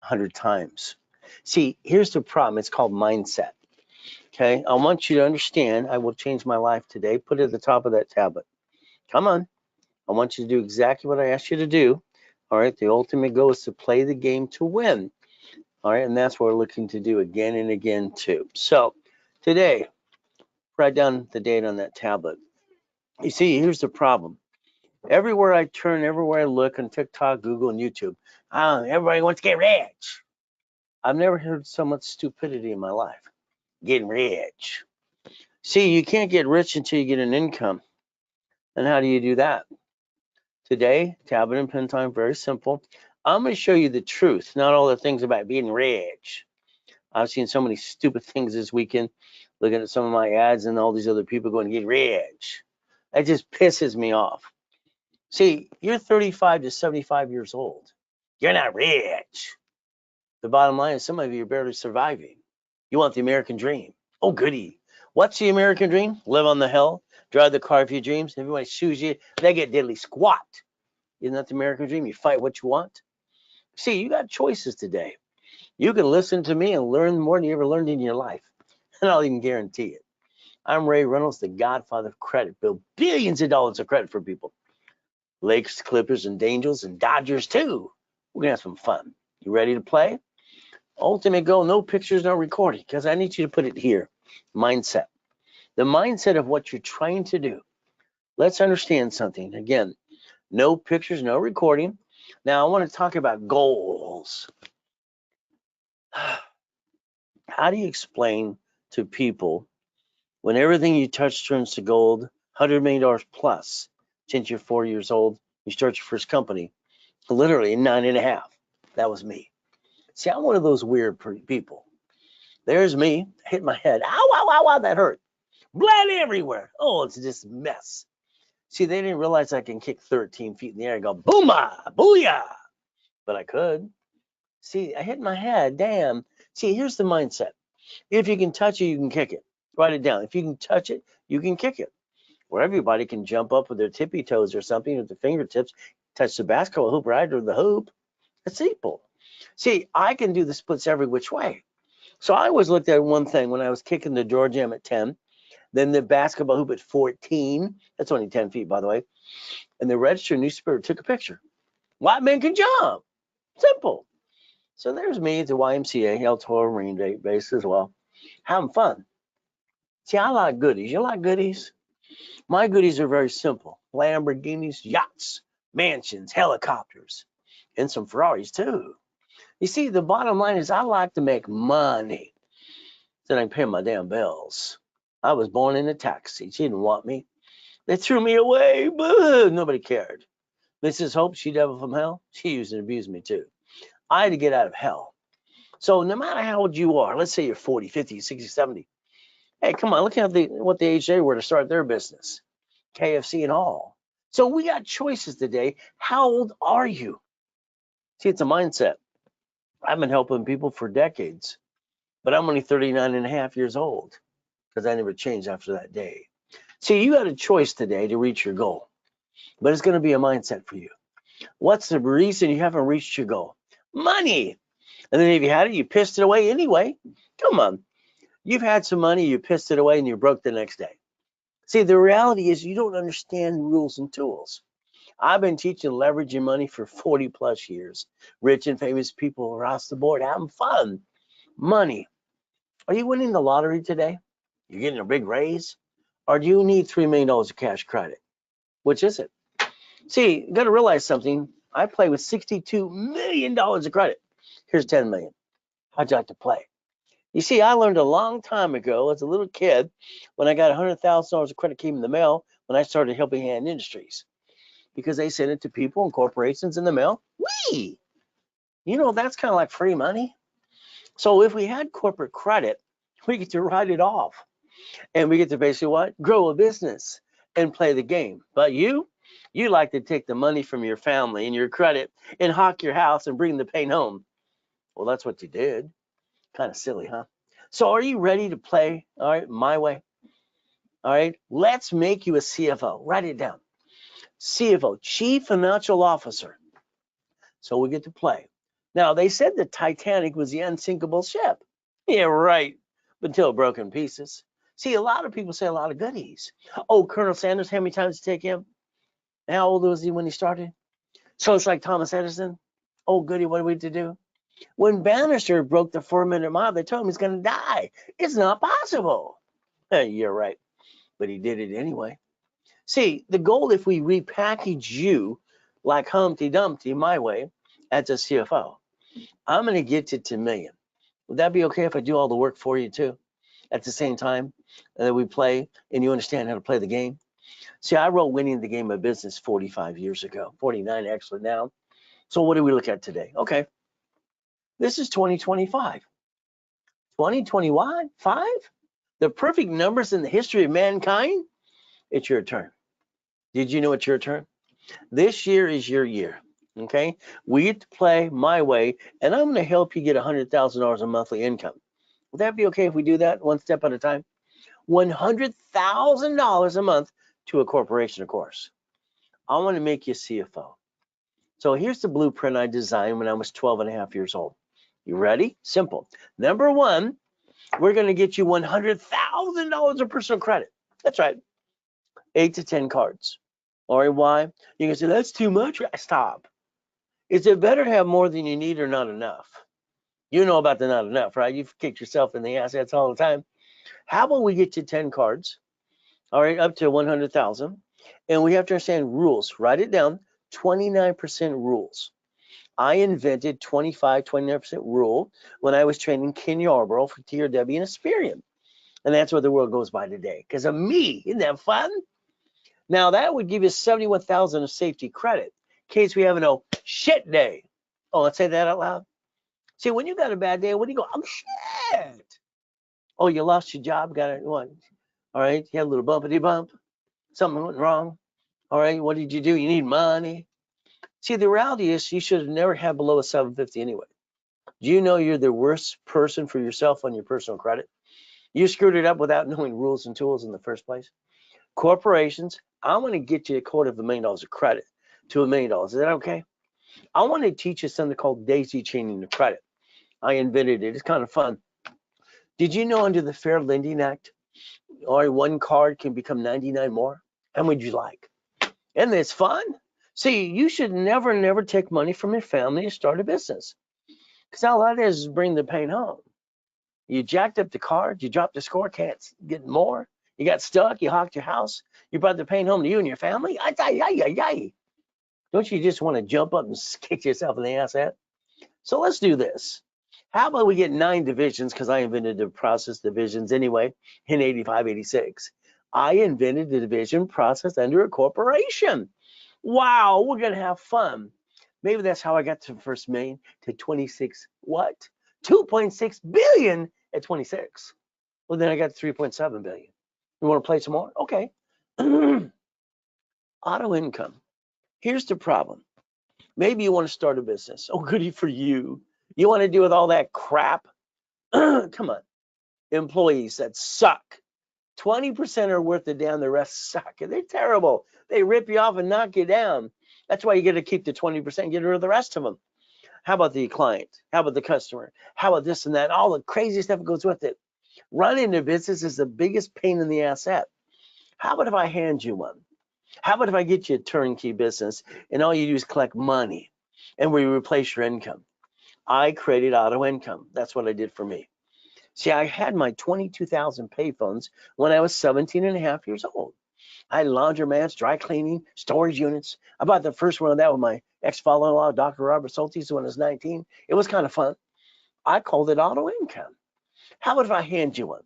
100 times. See, here's the problem. It's called mindset. Okay. I want you to understand. I will change my life today. Put it at the top of that tablet. Come on. I want you to do exactly what I asked you to do. All right. The ultimate goal is to play the game to win. All right. And that's what we're looking to do again and again, too. So today, write down the date on that tablet. You see, here's the problem. Everywhere I turn, everywhere I look on TikTok, Google, and YouTube, everybody wants to get rich. I've never heard so much stupidity in my life. Getting rich. See, you can't get rich until you get an income. And how do you do that? Today, tablet and pen time, very simple. I'm going to show you the truth, not all the things about being rich. I've seen so many stupid things this weekend, looking at some of my ads and all these other people going to get rich. That just pisses me off. See, you're 35 to 75 years old. You're not rich. The bottom line is some of you are barely surviving. You want the American dream. Oh, goody. What's the American dream? Live on the hill, drive the car of your dreams. Everybody sues you. They get diddly squat. Isn't that the American dream? You fight what you want. See, you got choices today. You can listen to me and learn more than you ever learned in your life. And I'll even guarantee it. I'm Ray Reynolds, the godfather of credit. Build billions of dollars of credit for people. Lakers, Clippers, and Angels, and Dodgers, too. We're going to have some fun. You ready to play? Ultimate goal, no pictures, no recording, because I need you to put it here. Mindset. The mindset of what you're trying to do. Let's understand something. Again, no pictures, no recording. Now, I want to talk about goals. How do you explain to people when everything you touch turns to gold, $100 million plus, since you're 4 years old, you start your first company, literally in 9.5. That was me. See, I'm one of those weird people. There's me, hit my head. Ow, ow, ow, ow, that hurt. Blood everywhere. Oh, it's just a mess. See, they didn't realize I can kick 13 feet in the air and go, booma, booyah. But I could. See, I hit my head. Damn. See, here's the mindset. If you can touch it, you can kick it. Write it down. If you can touch it, you can kick it. Where everybody can jump up with their tippy toes or something with their fingertips, touch the basketball hoop right or the hoop. It's simple. See, I can do the splits every which way. So I always looked at one thing when I was kicking the door jam at 10, then the basketball hoop at 14. That's only 10 feet, by the way. And the registered newspaper took a picture. White men can jump. Simple. So there's me at the YMCA, El Toro Marine Base as well, having fun. See, I like goodies. You like goodies? My goodies are very simple. Lamborghinis, yachts, mansions, helicopters, and some Ferraris too. You see, the bottom line is I like to make money so I can pay my damn bills. I was born in a taxi. She didn't want me. They threw me away. Boo! Nobody cared. Mrs. Hope, she devil from hell, she used and abused me too. I had to get out of hell. So no matter how old you are, let's say you're 40, 50, 60, 70. Hey, come on, look at what the age they were to start their business. KFC and all. So we got choices today. How old are you? See, it's a mindset. I've been helping people for decades, but I'm only 39 and a half years old because I never changed after that day. See, you got a choice today to reach your goal, but it's going to be a mindset for you. What's the reason you haven't reached your goal? Money. And then if you had it, you pissed it away anyway. Come on. You've had some money, you pissed it away, and you're broke the next day. See, the reality is you don't understand rules and tools. I've been teaching leveraging money for 40 plus years. Rich and famous people across the board having fun. Money. Are you winning the lottery today? You're getting a big raise? Or do you need $3 million of cash credit? Which is it? See, you got to realize something. I play with $62 million of credit. Here's $10 million. How'd you like to play? You see, I learned a long time ago as a little kid when I got $100,000 of credit came in the mail when I started Helping Hand Industries because they sent it to people and corporations in the mail. Whee! You know, that's kind of like free money. So if we had corporate credit, we get to write it off and we get to basically what? Grow a business and play the game. But you like to take the money from your family and your credit and hawk your house and bring the pain home. Well, that's what you did. Kind of silly, huh? So are you ready to play? All right, my way. All right, let's make you a CFO. Write it down. CFO, Chief Financial Officer. So we get to play. Now, they said the Titanic was the unsinkable ship. Yeah, right. But until it broke in pieces. See, a lot of people say a lot of goodies. Oh, Colonel Sanders, how many times did it take him? And how old was he when he started? So it's like Thomas Edison. Oh, goody, what are we to do? When Bannister broke the 4-minute mile, they told him he's going to die. It's not possible. You're right. But he did it anyway. See, the goal, if we repackage you like Humpty Dumpty my way as a CFO, I'm going to get you to $1 million. Would that be okay if I do all the work for you too? At the same time that we play and you understand how to play the game? See, I wrote Winning the Game of Business 45 years ago, 49 actually now. So what do we look at today? Okay, this is 2025. 2025? The perfect numbers in the history of mankind? It's your turn. Did you know it's your turn? This year is your year. Okay, we get to play my way, and I'm going to help you get $100,000 a monthly income. Would that be okay if we do that one step at a time? $100,000 a month to a corporation, of course. I want to make you CFO. So here's the blueprint I designed when I was 12 and a half years old. You ready? Simple. Number one, we're going to get you $100,000 of personal credit. That's right. 8 to 10 cards. All right, why? You can say, that's too much. Stop. Is it better to have more than you need or not enough? You know about the not enough, right? You've kicked yourself in the assets all the time. How about we get you 10 cards, all right, up to 100,000, and we have to understand rules. Write it down, 29% rules. I invented 29% rule when I was training Ken Yarborough for TRW and Experian. And that's what the world goes by today because of me. Isn't that fun? Now, that would give you 71,000 of safety credit in case we have an oh shit day. Oh, let's say that out loud. See, when you got a bad day, what do you go? Oh, shit. Oh, you lost your job, got it. What? All right, you had a little bumpity bump. Something went wrong. All right, what did you do? You need money. See, the reality is you should have never had below a 750 anyway. Do you know you're the worst person for yourself on your personal credit? You screwed it up without knowing rules and tools in the first place. Corporations, I want to get you $250,000 of credit to $1 million. Is that okay? I want to teach you something called daisy chaining the credit. I invented it. It's kind of fun. Did you know under the Fair Lending Act, or one card can become 99 more? How would you like? Isn't this fun? See, you should never take money from your family to start a business. Because all that is bring the pain home. You jacked up the card, you dropped the score, can't get more. You got stuck, you hawked your house, you brought the pain home to you and your family. Don't you just want to jump up and kick yourself in the ass at? So let's do this. How about we get 9 divisions, because I invented the process divisions anyway in 85, 86. I invented the division process under a corporation. Wow, we're going to have fun. Maybe that's how I got to the first million to 26, what? 2.6 billion at 26. Well, then I got 3.7 billion. You want to play some more? Okay. Auto income. Here's the problem. Maybe you want to start a business. Oh, goody for you. You want to deal with all that crap? Come on. Employees that suck. 20% are worth it down, the rest suck. They're terrible. They rip you off and knock you down. That's why you got to keep the 20% and get rid of the rest of them. How about the client? How about the customer? How about this and that? All the crazy stuff that goes with it. Running a business is the biggest pain in the asset. How about if I hand you one? How about if I get you a turnkey business and all you do is collect money and we replace your income? I created auto income. That's what I did for me. See, I had my 22,000 payphones when I was 17 and a half years old. I had laundromats, dry cleaning, storage units. I bought the first one of that with my ex-father-in-law, Dr. Robert Soltis, when I was 19. It was kind of fun. I called it auto income. How about if I hand you one?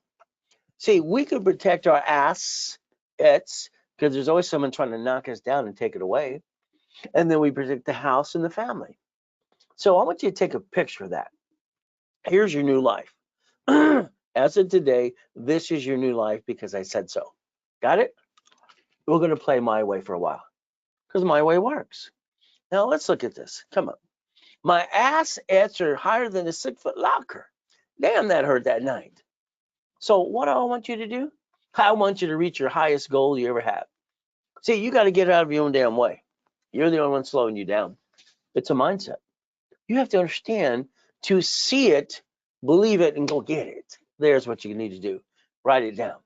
See, we could protect our assets because there's always someone trying to knock us down and take it away. And then we protect the house and the family. So I want you to take a picture of that. Here's your new life. As of today, this is your new life because I said so. Got it? We're going to play my way for a while because my way works. Now let's look at this. Come on. My assets are higher than a 6-foot locker. Damn, that hurt that night. So what do I want you to do? I want you to reach your highest goal you ever had. See, you got to get out of your own damn way. You're the only one slowing you down. It's a mindset. You have to understand to see it, believe it, and go get it. There's what you need to do. Write it down.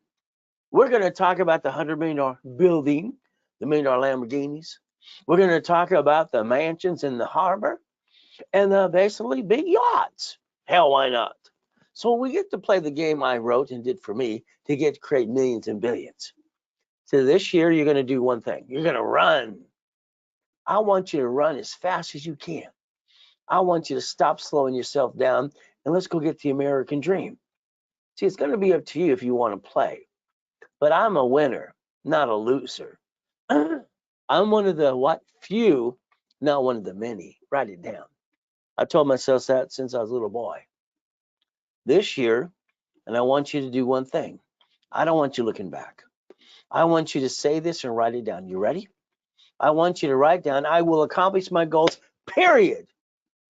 We're going to talk about the $100 million building, the $1 million Lamborghinis. We're going to talk about the mansions in the harbor and the basically big yachts. Hell, why not? So we get to play the game I wrote and did for me to create millions and billions. So this year, you're going to do one thing. You're going to run. I want you to run as fast as you can. I want you to stop slowing yourself down and let's go get the American dream. See, it's going to be up to you if you want to play. But I'm a winner, not a loser. I'm one of the few, not one of the many. Write it down. I told myself that since I was a little boy. This year, and I want you to do one thing. I don't want you looking back. I want you to say this and write it down. You ready? I want you to write down, I will accomplish my goals, period.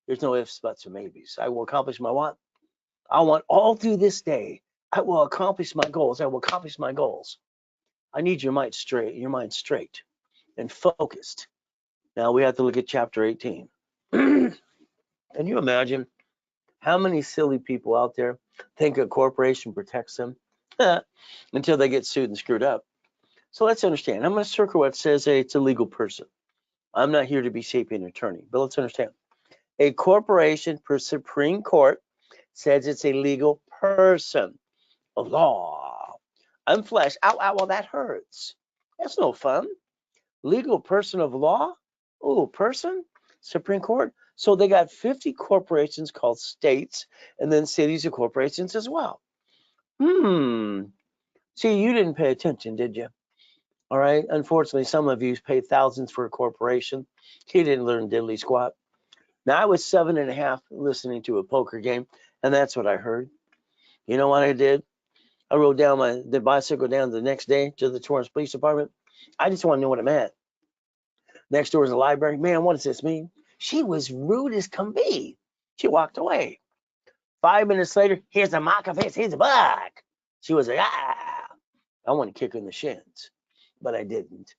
There's no ifs, buts, or maybes. I will accomplish my what? I want all through this day, I will accomplish my goals. I will accomplish my goals. I need your mind straight and focused. Now we have to look at chapter 18. Can you imagine how many silly people out there think a corporation protects them until they get sued and screwed up? So let's understand. I'm going to circle what says it's a legal person. I'm not here to be shaping an attorney, but let's understand. A corporation per Supreme Court says it's a legal person of law. I'm flesh. Ow, ow, well, that hurts. That's no fun. Legal person of law? Oh, person? Supreme Court? So they got 50 corporations called states and then cities of corporations as well. See, you didn't pay attention, did you? All right. Unfortunately, some of you paid thousands for a corporation. He didn't learn diddly squat. Now, I was 7.5 listening to a poker game, and that's what I heard. You know what I did? I rode down the bicycle down the next day to the Torrance Police Department. I just want to know what it meant. Next door is a library. Man, what does this mean? She was rude as can be. She walked away. 5 minutes later, here's a mock of his. Here's a bug. She was like, ah. I want to kick her in the shins, but I didn't.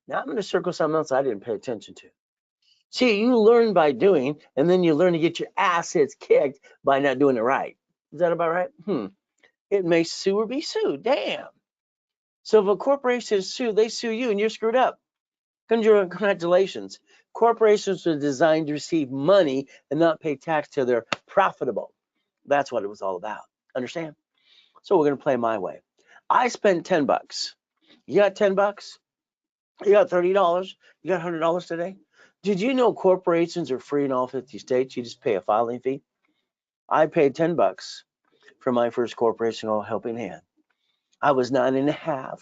Now I'm going to circle something else I didn't pay attention to. See, you learn by doing, and then you learn to get your assets kicked by not doing it right. Is that about right? It may sue or be sued. Damn. So if a corporation is sued, they sue you and you're screwed up. Congratulations. Corporations are designed to receive money and not pay tax till they're profitable. That's what it was all about. Understand? So we're going to play my way. I spent $10. You got $10? You got $30? You got $100 today? Did you know corporations are free in all 50 states? You just pay a filing fee. I paid $10 for my first corporation called Helping Hand. I was 9.5.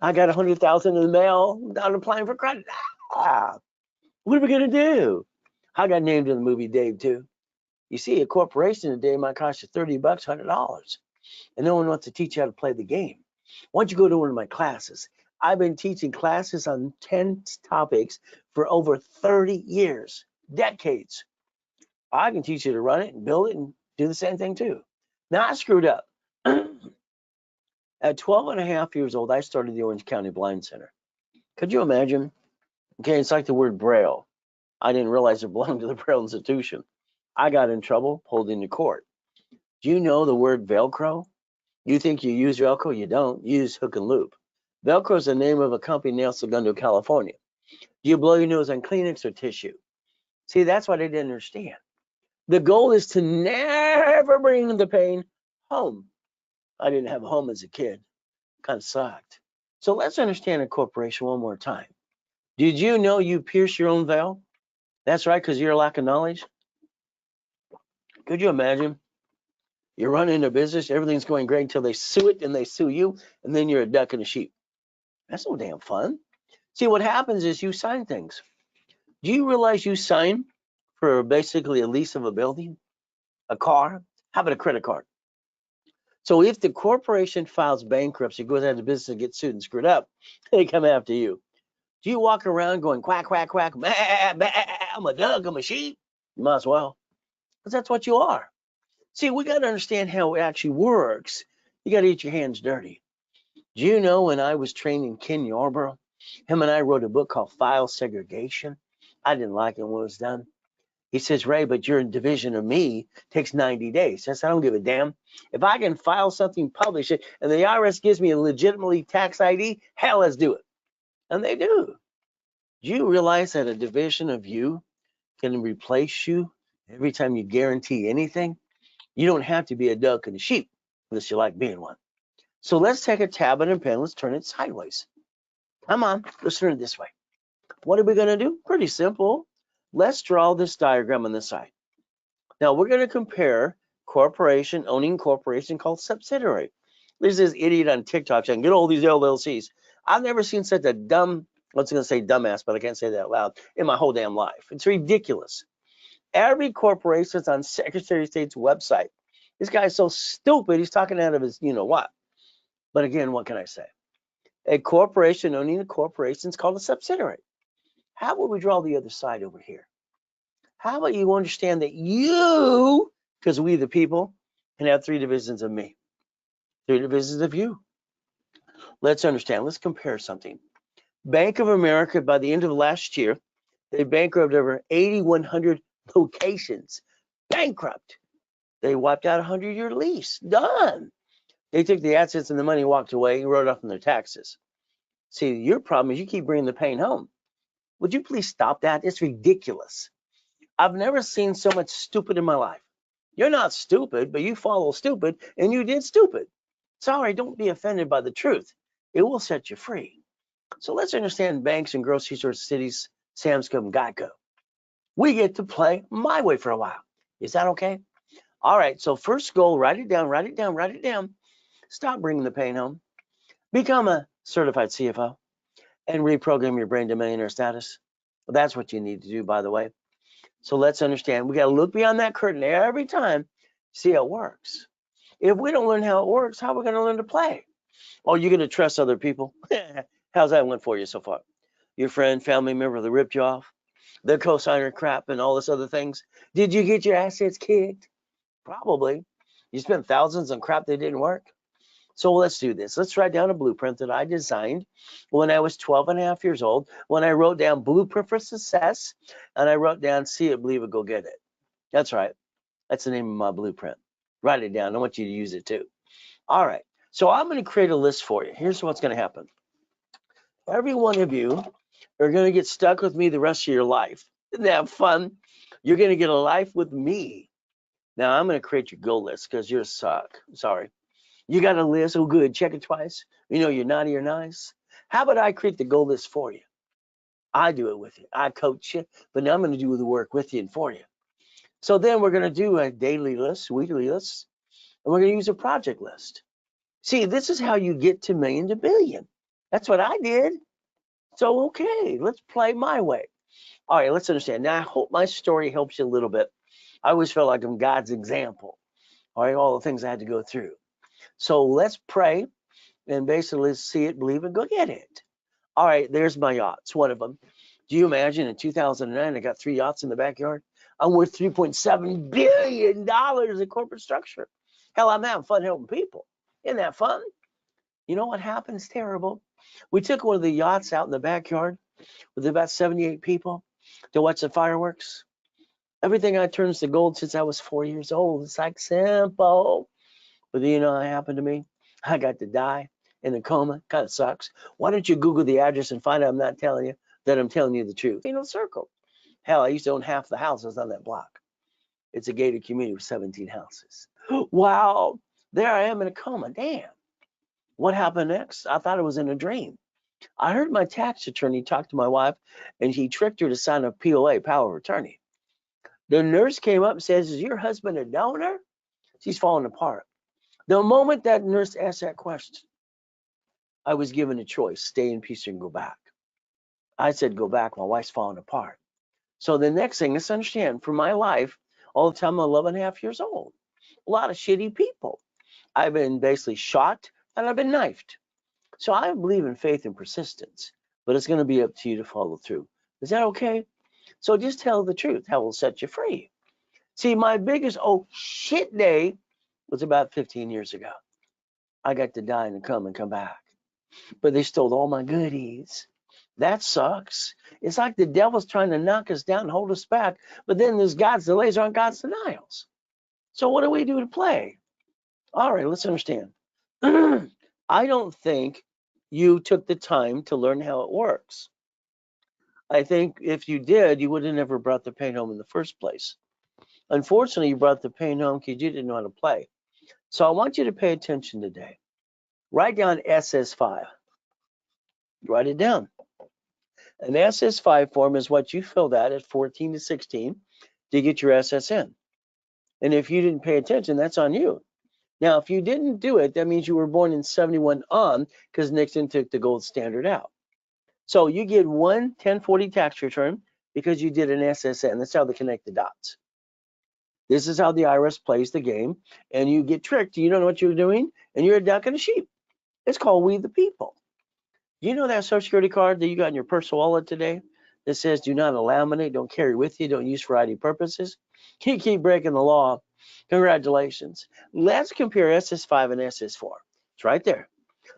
I got 100,000 in the mail. I'm applying for credit. What are we gonna do? I got named in the movie Dave too. You see, a corporation today might cost you $30, $100, and no one wants to teach you how to play the game. Why don't you go to one of my classes? I've been teaching classes on 10 topics for over 30 years, decades. I can teach you to run it and build it and do the same thing too. Now I screwed up. At 12.5 years old, I started the Orange County Blind Center. Could you imagine? Okay, it's like the word Braille. I didn't realize it belonged to the Braille Institution. I got in trouble, pulled into court. Do you know the word Velcro? You think you use Velcro? You don't. You use hook and loop. Velcro is the name of a company in El Segundo, California. Do you blow your nose on Kleenex or tissue? See, that's what I didn't understand. The goal is to never bring the pain home. I didn't have a home as a kid. Kind of sucked. So let's understand a corporation one more time. Did you know you pierce your own veil? That's right, because you're lack of knowledge. Could you imagine? You're running a business, everything's going great until they sue it and they sue you, and then you're a duck and a sheep. That's no damn fun. See, what happens is you sign things. Do you realize you sign for basically a lease of a building, a car? How about a credit card? So if the corporation files bankruptcy, goes out of business and gets sued and screwed up, they come after you. Do you walk around going quack, quack, quack, bah, bah, I'm a duck, I'm a sheep? You might as well, because that's what you are. See, we got to understand how it actually works. You got to get your hands dirty. Do you know when I was training Ken Yarborough, him and I wrote a book called File Segregation. I didn't like it when it was done. He says, Ray, but your division of me takes 90 days. I said, I don't give a damn. If I can file something, publish it, and the IRS gives me a legitimately tax ID, hell, let's do it. And they do. Do you realize that a division of you can replace you every time you guarantee anything? You don't have to be a duck and a sheep unless you like being one. So let's take a tablet and pen. Let's turn it sideways. Come on, let's turn it this way. What are we going to do? Pretty simple. Let's draw this diagram on the side. Now we're going to compare corporation owning corporation called subsidiary. There's this idiot on TikTok saying, get all these LLCs. I've never seen such a dumb, I was going to say dumbass, but I can't say that out loud, in my whole damn life. It's ridiculous. Every corporation's on Secretary of State's website. This guy's so stupid, he's talking out of his you know what. But again, what can I say? A corporation owning a corporation is called a subsidiary. How about we draw the other side over here? How about you understand that you, because we the people, can have 3 divisions of me, 3 divisions of you. Let's understand. Let's compare something. Bank of America, by the end of last year, they bankrupted over 8,100 locations. Bankrupt. They wiped out a 100-year lease. Done. They took the assets and the money, walked away, and wrote off on their taxes. See, your problem is you keep bringing the pain home. Would you please stop that? It's ridiculous. I've never seen so much stupid in my life. You're not stupid, but you follow stupid, and you did stupid. Sorry, don't be offended by the truth. It will set you free. So let's understand banks and grocery stores, cities, Sam's Club, and Geico. We get to play my way for a while. Is that okay? All right, so first goal, write it down, write it down, write it down. Stop bringing the pain home. Become a certified CFO and reprogram your brain to millionaire status. Well, that's what you need to do, by the way. So let's understand. We got to look beyond that curtain every time, see how it works. If we don't learn how it works, how are we going to learn to play? Oh, you're going to trust other people? How's that went for you so far? Your friend, family member that ripped you off? The cosigner crap and all this other things? Did you get your assets kicked? Probably. You spent thousands on crap that didn't work. So let's do this. Let's write down a blueprint that I designed when I was 12 and a half years old, when I wrote down Blueprint for Success, and I wrote down See It, Believe It, Go Get It. That's right. That's the name of my blueprint. Write it down. I want you to use it too. All right. So I'm going to create a list for you. Here's what's going to happen. Every one of you are going to get stuck with me the rest of your life. Isn't that fun? You're going to get a life with me. Now I'm going to create your goal list because you're a suck. Sorry. You got a list? Oh, good. Check it twice. You know you're naughty or nice. How about I create the goal list for you? I do it with you. I coach you, but now I'm going to do the work with you and for you. So then we're going to do a daily list, weekly list, and we're going to use a project list. See, this is how you get to million to billion. That's what I did. So, okay, let's play my way. All right, let's understand. Now, I hope my story helps you a little bit. I always felt like I'm God's example. All right, all the things I had to go through. So let's pray and basically see it, believe it, go get it. All right, there's my yachts, one of them. Do you imagine in 2009, I got 3 yachts in the backyard? I'm worth $3.7 billion in corporate structure. Hell, I'm having fun helping people. Isn't that fun? You know what happened? It's terrible. We took one of the yachts out in the backyard with about 78 people to watch the fireworks. Everything I turns to gold since I was 4 years old. It's like simple. But you know what happened to me? I got to die in a coma. Kind of sucks. Why don't you Google the address and find out I'm not telling you that I'm telling you the truth? Circle. Hell, I used to own half the houses on that block. It's a gated community with 17 houses. Wow. There I am in a coma. Damn. What happened next? I thought it was in a dream. I heard my tax attorney talk to my wife, and he tricked her to sign a POA, power of attorney. The nurse came up and says, is your husband a donor? She's falling apart. The moment that nurse asked that question, I was given a choice, stay in peace and go back. I said, go back, my wife's falling apart. So the next thing, let's understand, for my life, all the time I'm 11 and a half years old, a lot of shitty people. I've been basically shot and I've been knifed. So I believe in faith and persistence, but it's going to be up to you to follow through. Is that okay? So just tell the truth. How will set you free? See, my biggest oh shit day was about 15 years ago. I got to die and come back. But they stole all my goodies. That sucks. It's like the devil's trying to knock us down and hold us back, but then there's God's delays aren't God's denials. So what do we do to play? All right, let's understand. I don't think you took the time to learn how it works. I think if you did, you would have never brought the pain home in the first place. Unfortunately, you brought the pain home because you didn't know how to play. So I want you to pay attention today. Write down SS5. Write it down. An SS5 form is what you filled out at 14 to 16 to get your SSN. And if you didn't pay attention, that's on you. Now, if you didn't do it, that means you were born in 71 on, because Nixon took the gold standard out. So you get one 1040 tax return because you did an SSN. That's how they connect the dots. This is how the IRS plays the game, and you get tricked. You don't know what you're doing, and you're a duck and a sheep. It's called We the People. You know that Social Security card that you got in your personal wallet today that says do not laminate, don't carry with you, don't use for ID purposes? You keep breaking the law. Congratulations. Let's compare SS5 and SS4. It's right there.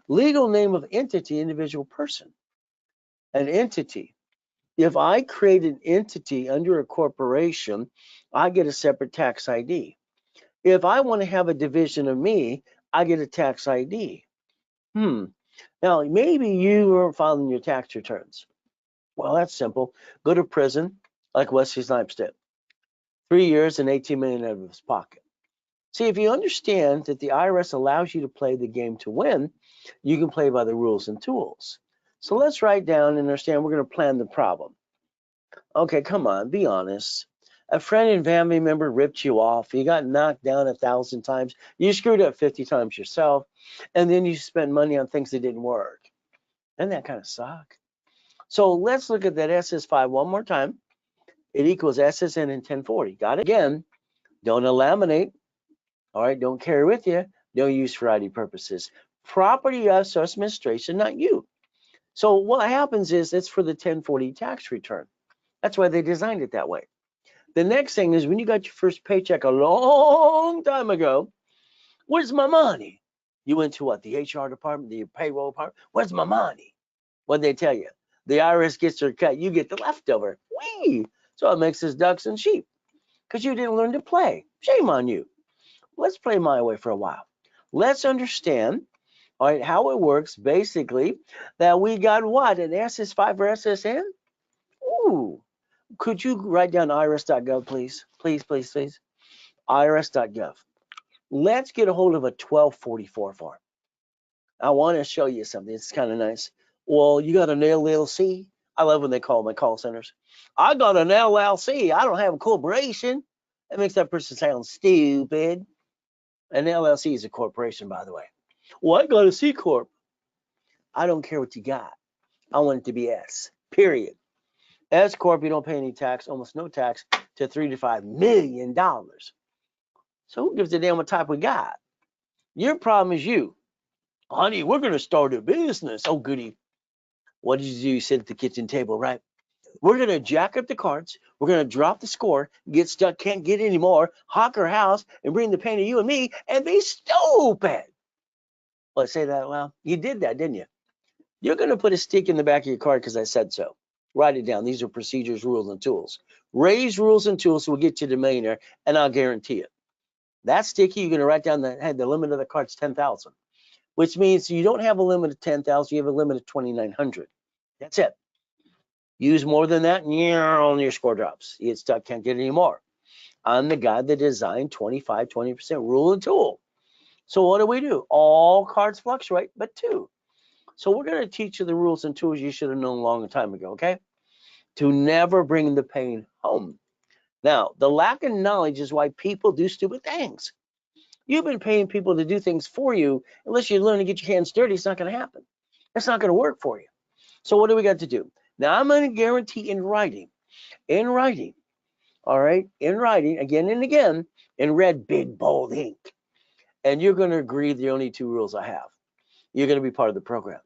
Legal name of entity, individual person. An entity. If I create an entity under a corporation, I get a separate tax ID. If I want to have a division of me, I get a tax ID. Now, maybe you weren't filing your tax returns. Well, that's simple. Go to prison like Wesley Snipes did. 3 years and 18 million out of his pocket. See, if you understand that the IRS allows you to play the game to win, you can play by the rules and tools. So let's write down and understand we're going to plan the problem. Okay, come on, be honest. A friend and family member ripped you off. You got knocked down 1,000 times. You screwed up 50 times yourself. And then you spent money on things that didn't work. Doesn't that kind of suck? So let's look at that SS5 one more time. It equals SSN in 1040. Got it? Again, don't laminate. All right, don't carry with you. Don't use for ID purposes. Property of Social Administration, not you. So what happens is it's for the 1040 tax return. That's why they designed it that way. The next thing is when you got your first paycheck a long time ago, where's my money? You went to what? The HR department, the payroll department. Where's my money? What'd they tell you? The IRS gets their cut. You get the leftover. Whee! So it makes us ducks and sheep because you didn't learn to play. Shame on you. Let's play my way for a while. Let's understand, all right, how it works. Basically, that we got what? An SS5 or SSN? Ooh. Could you write down irs.gov, please? Please, please, please. irs.gov. Let's get a hold of a 1244 form. I want to show you something. It's kind of nice. Well, you got an LLC? I love when they call my call centers. I got an LLC. I don't have a corporation. That makes that person sound stupid. An LLC is a corporation, by the way. Well, I got a C Corp. I don't care what you got. I want it to be S, period. S Corp, you don't pay any tax, almost no tax, to $3 to $5 million. So who gives a damn what type we got? Your problem is you. Honey, we're going to start a business. Oh, goody. What did you do? You sit at the kitchen table, right? We're going to jack up the cards. We're going to drop the score, get stuck, can't get any more, hawk our house, and bring the pain to you and me, and be stupid. Let's say that loud. You did that, didn't you? You're going to put a stick in the back of your card because I said so. Write it down. These are procedures, rules, and tools. Raise rules and tools will get you to millionaire, and I'll guarantee it. That sticky, you're going to write down the limit of the card's 10,000, which means you don't have a limit of 10,000. You have a limit of 2,900. That's it. Use more than that, and your score drops. You get stuck, can't get any more. I'm the guy that designed 25, 20% rule and tool. So what do? All cards fluctuate, but two. So we're going to teach you the rules and tools you should have known a long time ago, okay? To never bring the pain home. Now, the lack of knowledge is why people do stupid things. You've been paying people to do things for you. Unless you learn to get your hands dirty, it's not going to happen. It's not going to work for you. So what do we got to do? Now, I'm going to guarantee in writing, all right, in writing, again and again, in red, big, bold ink. And you're going to agree the only two rules I have. You're going to be part of the program.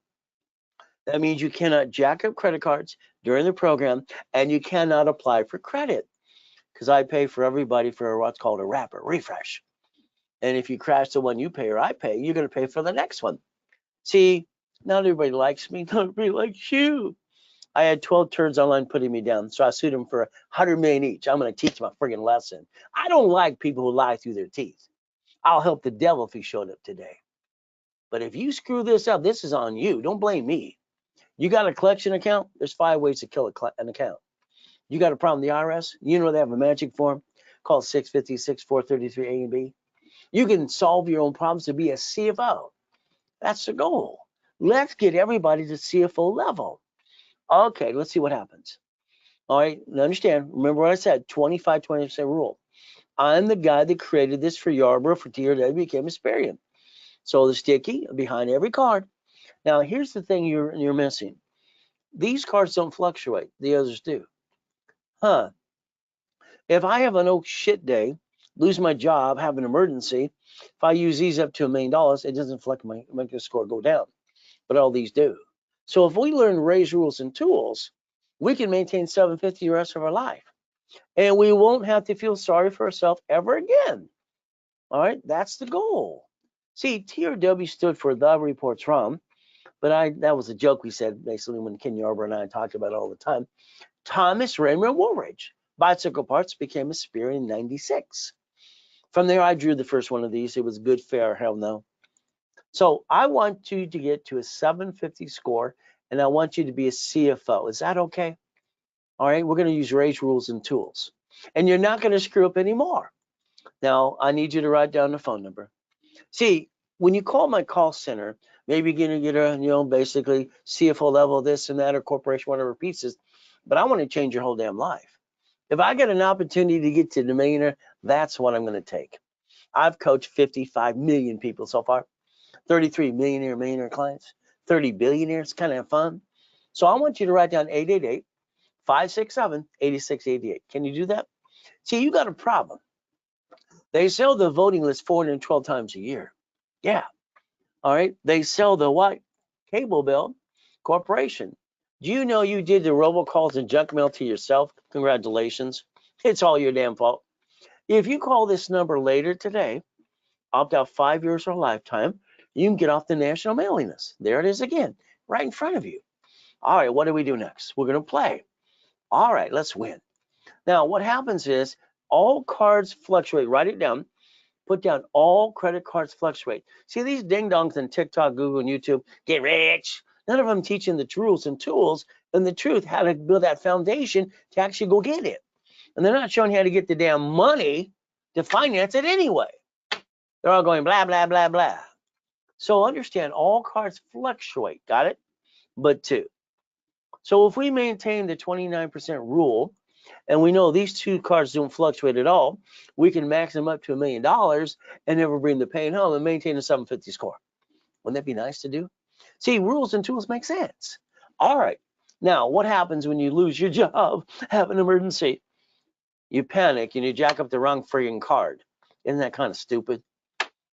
That means you cannot jack up credit cards during the program, and you cannot apply for credit because I pay for everybody for what's called a wrapper refresh. And if you crash the one you pay or I pay, you're going to pay for the next one. See, not everybody likes me. Not everybody likes you. I had 12 turds online putting me down, so I sued them for 100 million each. I'm going to teach them a friggin' lesson. I don't like people who lie through their teeth. I'll help the devil if he showed up today. But if you screw this up, this is on you. Don't blame me. You got a collection account? There's 5 ways to kill an account. You got a problem with the IRS? You know they have a magic form called 650-6433 A and B. You can solve your own problems to be a CFO. That's the goal. Let's get everybody to CFO level. Okay, let's see what happens. All right, now understand, remember what I said, 25-20% rule. I'm the guy that created this for Yarborough, for TRW, became Experian. So the sticky behind every card. Now, here's the thing you're missing. These cards don't fluctuate. The others do. If I have an oh shit day, lose my job, have an emergency, if I use these up to $1 million, it doesn't make the score go down. But all these do. So if we learn Ray's rules and tools, we can maintain 750 the rest of our life. And we won't have to feel sorry for ourselves ever again. All right, that's the goal. See, TRW stood for The Reports From, but that was a joke we said basically when Ken Yarborough and I talked about it all the time. Thomas Raymond Woolridge. Bicycle Parts became Experian in 96. From there, I drew the first one of these. It was good, fair, hell no. So I want you to get to a 750 score, and I want you to be a CFO. Is that okay? All right, we're going to use Ray's rules and tools. And you're not going to screw up anymore. Now, I need you to write down the phone number. See, when you call my call center, maybe you're going to get a, basically CFO level, this and that, or corporation, whatever pieces, but I want to change your whole damn life. If I get an opportunity to get to the millionaire, that's what I'm going to take. I've coached 55 million people so far, 33 millionaire clients, 30 billionaires, kind of fun. So I want you to write down 888-567-8688. Can you do that? See, you got a problem. They sell the voting list 412 times a year. Yeah. All right. They sell the what? Cable bill corporation. Do you know you did the robocalls and junk mail to yourself? Congratulations. It's all your damn fault. If you call this number later today, opt out 5 years or a lifetime, you can get off the national mailing list. There it is again, right in front of you. All right, what do we do next? We're going to play. All right, let's win. Now, what happens is all cards fluctuate. Write it down. Put down all credit cards fluctuate. See, these ding-dongs on TikTok, Google, and YouTube, get rich. None of them teaching the rules and tools and the truth, how to build that foundation to actually go get it. And they're not showing you how to get the damn money to finance it anyway. They're all going blah, blah, blah, blah. So understand all cards fluctuate, got it? But two. So if we maintain the 29% rule, and we know these two cards don't fluctuate at all, we can max them up to $1 million and never bring the pain home and maintain a 750 score. Wouldn't that be nice to do? See, rules and tools make sense. All right. Now, what happens when you lose your job, have an emergency? You panic and you jack up the wrong friggin' card. Isn't that kind of stupid?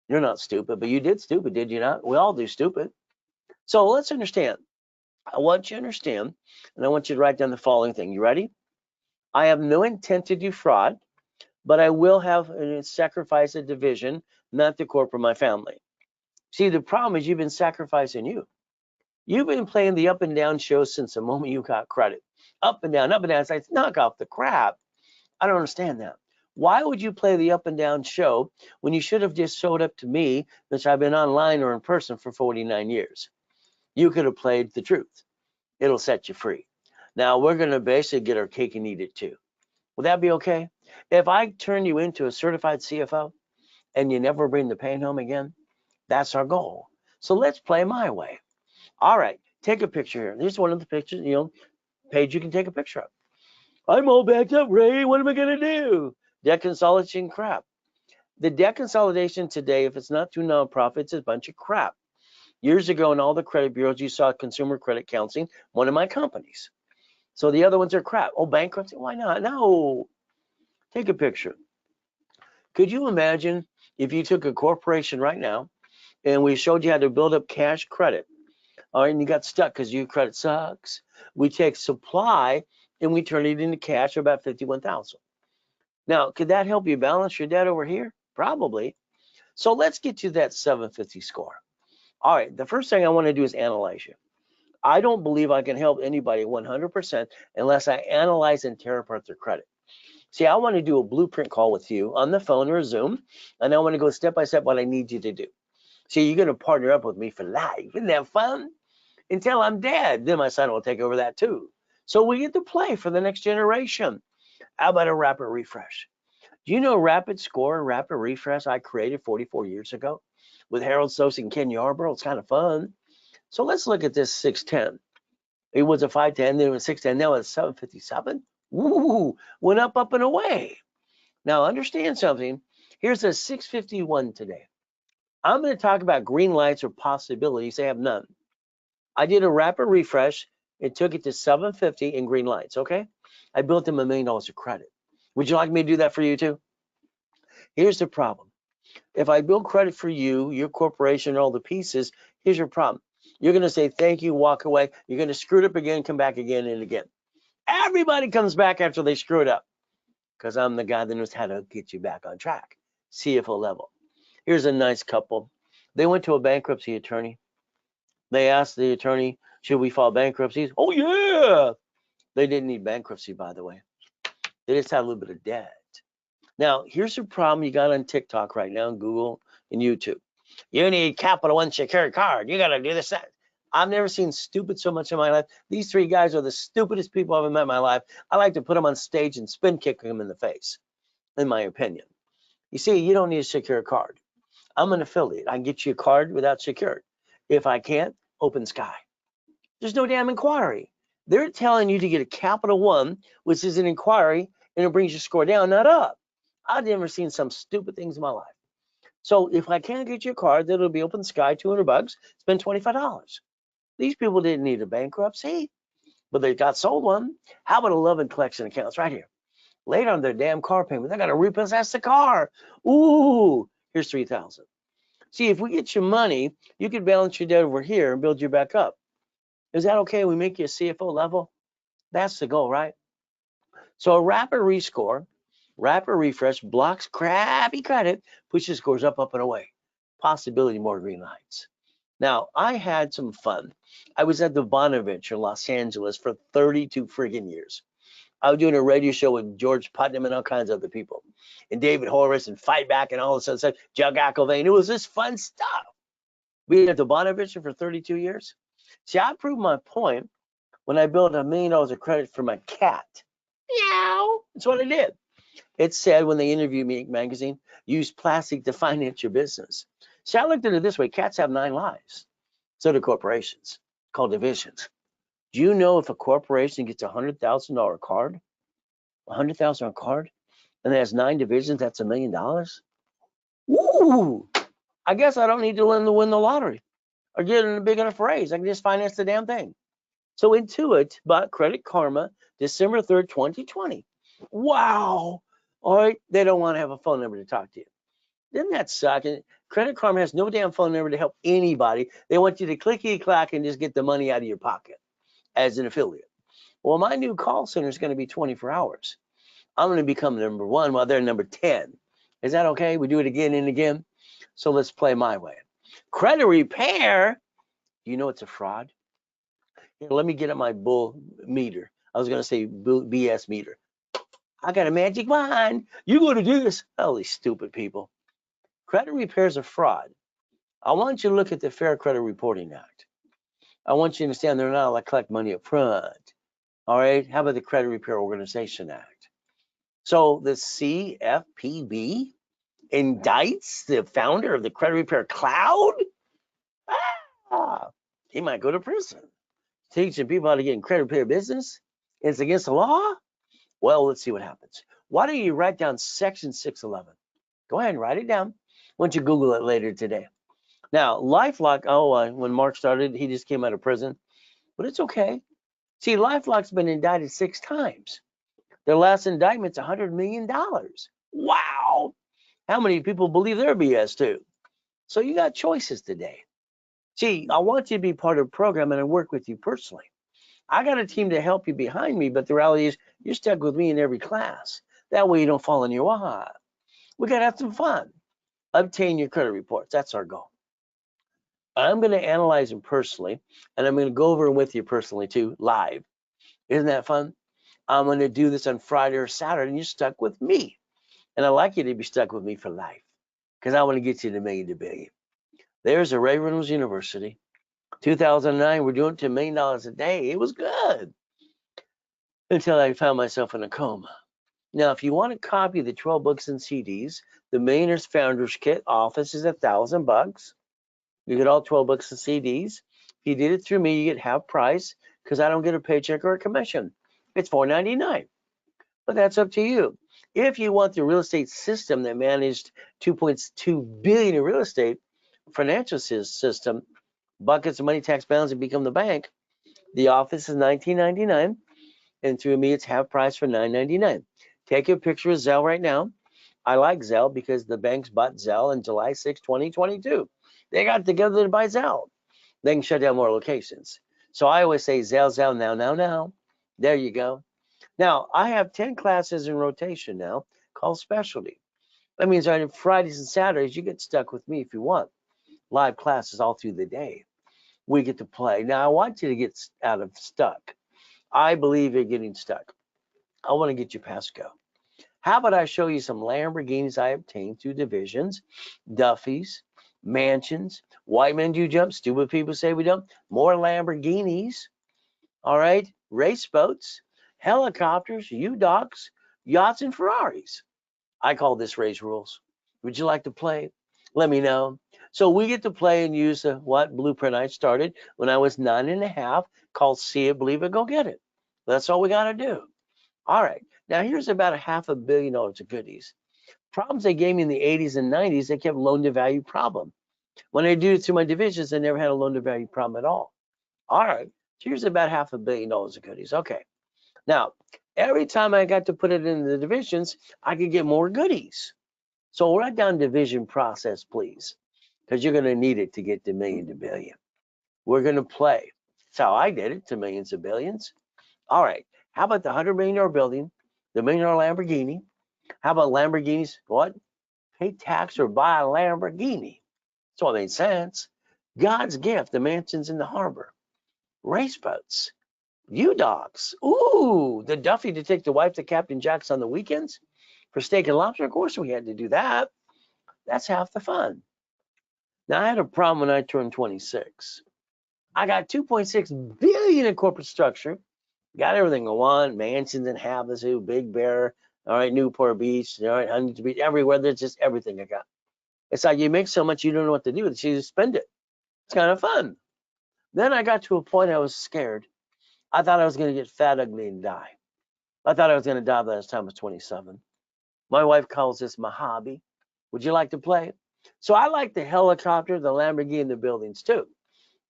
You're not stupid, but you did stupid, did you not? We all do stupid. So let's understand. I want you to understand, and I want you to write down the following thing. You ready? I have no intent to defraud, but I will have a sacrifice a division, not the corporate, my family. See, the problem is you've been sacrificing you. You've been playing the up and down show since the moment you got credit. Up and down, up and down. It's like, knock off the crap. I don't understand that. Why would you play the up and down show when you should have just showed up to me, which I've been online or in person for 49 years? You could have played the truth. It'll set you free. Now, we're going to basically get our cake and eat it too. Would that be okay? If I turn you into a certified CFO and you never bring the pain home again, that's our goal. So let's play my way. All right, take a picture here. Here's one of the pictures, page you can take a picture of. I'm all backed up, Ray. What am I going to do? Debt consolidation crap. The debt consolidation today, if it's not through nonprofits, is a bunch of crap. Years ago in all the credit bureaus, you saw Consumer Credit Counseling, one of my companies. So the other ones are crap. Oh, bankruptcy? Why not? No. Take a picture. Could you imagine if you took a corporation right now and we showed you how to build up cash credit? All right, and you got stuck because your credit sucks. We take supply and we turn it into cash, about 51,000. Now, could that help you balance your debt over here? Probably. So let's get to that 750 score. All right, the first thing I want to do is analyze you. I don't believe I can help anybody 100% unless I analyze and tear apart their credit. See, I want to do a blueprint call with you on the phone or Zoom, and I want to go step by step what I need you to do. See, you're going to partner up with me for life. Isn't that fun? Until I'm dead, then my son will take over that too. So we get to play for the next generation. How about a rapid refresh? Do you know Rapid Score and Rapid Refresh I created 44 years ago with Harold Stokes and Ken Yarbrough? It's kind of fun. So let's look at this 610. It was a 510, then it was 610, now it's 757. Woo, went up and away. Now understand something. Here's a 651 today. I'm going to talk about green lights or possibilities. They have none. I did a rapid refresh. It took it to 750 in green lights, okay? I built them $1 million of credit. Would you like me to do that for you too? Here's the problem. If I build credit for you, your corporation, all the pieces, here's your problem. You're going to say thank you, walk away. You're going to screw it up again, come back again and again. Everybody comes back after they screw it up because I'm the guy that knows how to get you back on track. CFO level. Here's a nice couple. They went to a bankruptcy attorney. They asked the attorney, should we file bankruptcies? Oh, yeah. They didn't need bankruptcy, by the way. They just had a little bit of debt. Now, here's the problem you got on TikTok right now, Google and YouTube. You need Capital One secured card. You got to do this, that. I've never seen stupid so much in my life. These three guys are the stupidest people I've ever met in my life. I like to put them on stage and spin kick them in the face, in my opinion. You see, you don't need a secure card. I'm an affiliate. I can get you a card without secured. If I can't, open sky. There's no damn inquiry. They're telling you to get a Capital One, which is an inquiry, and it brings your score down, not up. I've never seen some stupid things in my life. So if I can't get you a card, that'll be open sky, $200, spend $25. These people didn't need a bankruptcy, but they got sold one. How about 11 collection accounts right here? Later on their damn car payment, they're gonna repossess the car. Ooh, here's 3,000. See, if we get you money, you could balance your debt over here and build you back up. Is that okay? We make you a CFO level? That's the goal, right? So a rapid rescore, rapid refresh blocks crappy credit, pushes scores up and away. Possibility more green lights. Now, I had some fun. I was at the Bonaventure in Los Angeles for 32 friggin' years. I was doing a radio show with George Putnam and all kinds of other people, and David Horace and Fight Back and all this other stuff, Jug Aquilvain. It was just fun stuff. Being at the Bonaventure for 32 years. See, I proved my point when I built $1 million of credit for my cat. Meow. That's what I did. It said when they interviewed me in magazine, use plastic to finance your business. See, I looked at it this way. Cats have 9 lives. So do corporations, called divisions. Do you know if a corporation gets a $100,000 card, $100,000 card, and it has 9 divisions, that's $1 million? Ooh, I guess I don't need to win the lottery or get in a big enough raise. I can just finance the damn thing. So Intuit bought Credit Karma December 3rd, 2020. Wow. All right, they don't want to have a phone number to talk to you. Doesn't that suck? And Credit Karma has no damn phone number to help anybody. They want you to clickety-clack and just get the money out of your pocket as an affiliate. Well, my new call center is going to be 24 hours. I'm going to become number 1 while they're number 10. Is that okay? We do it again and again. So let's play my way. Credit repair. You know it's a fraud. Here, let me get at my bull meter. I was going to say BS meter. I got a magic wand. You going to do this? Oh, these stupid people. Credit repair is a fraud. I want you to look at the Fair Credit Reporting Act. I want you to understand they're not allowed to collect money up front. All right. How about the Credit Repair Organization Act? So the CFPB indicts the founder of the Credit Repair Cloud? He might go to prison. Teaching people how to get in credit repair business? It's against the law? Well, let's see what happens. Why don't you write down Section 611? Go ahead and write it down. Why don't you Google it later today? Now, LifeLock, when Mark started, he just came out of prison. But it's okay. See, LifeLock's been indicted 6 times. Their last indictment's $100 million. Wow. How many people believe they're BS too? So you got choices today. See, I want you to be part of the program and I work with you personally. I got a team to help you behind me, but the reality is you're stuck with me in every class. That way you don't fall in your wah. We got to have some fun. Obtain your credit reports. That's our goal. I'm going to analyze them personally, and I'm going to go over them with you personally too, live. Isn't that fun? I'm going to do this on Friday or Saturday, and you're stuck with me. And I'd like you to be stuck with me for life because I want to get you to million to billion. There's a Ray Reynolds University. 2009, we're doing $10 million a day. It was good until I found myself in a coma. Now, if you want to copy the 12 books and CDs, the Millionaires Founders Kit office is $1,000. You get all 12 books and CDs. If you did it through me, you get half price because I don't get a paycheck or a commission. It's $4.99, but that's up to you. If you want the real estate system that managed $2.2 billion in real estate, financial system, buckets of money, tax balance, and become the bank, the office is $19.99, and through me, it's half price for $9.99. Take a picture of Zelle right now. I like Zelle because the banks bought Zelle on July 6, 2022. They got together to buy Zelle. They can shut down more locations. So I always say Zelle, Zelle, now. There you go. Now, I have 10 classes in rotation now called specialty. That means on Fridays and Saturdays, you get stuck with me if you want. Live classes all through the day. We get to play. Now, I want you to get out of stuck. I believe you're getting stuck. I want to get you past go. How about I show you some Lamborghinis I obtained through divisions, Duffys, mansions, white men do jump, stupid people say we don't, more Lamborghinis, all right, race boats, helicopters, U-Docks, yachts, and Ferraris. I call this race rules. Would you like to play? Let me know. So we get to play and use what blueprint I started when I was 9.5, called See It, Believe It, Go Get It. That's all we got to do. All right. Now here's about $500 million of goodies. Problems they gave me in the 80s and 90s, they kept loan to value problem. When I do it through my divisions, I never had a loan to value problem at all. All right. So here's about $500 million of goodies. Okay. Now, every time I got to put it in the divisions, I could get more goodies. So write down division process, please, because you're going to need it to get to million to billion. We're going to play. That's how I did it, to millions to billions. All right. How about the $100 million building, the $1 million Lamborghini? How about Lamborghinis? What? Pay tax or buy a Lamborghini. So it made sense. God's gift, the mansions in the harbor, race boats, U-Docks. Ooh, the Duffy to take the wife to Captain Jack's on the weekends for steak and lobster. Of course, we had to do that. That's half the fun. Now, I had a problem when I turned 26. I got 2.6 billion in corporate structure. Got everything I want, mansions in Havasu, Big Bear, all right, Newport Beach, all right, Huntington Beach, everywhere. There's just everything I got. It's like you make so much you don't know what to do with it, so you just spend it. It's kind of fun. Then I got to a point I was scared. I thought I was going to get fat, ugly, and die. I thought I was going to die by the time I was 27. My wife calls this my hobby. Would you like to play? So I like the helicopter, the Lamborghini, and the buildings too.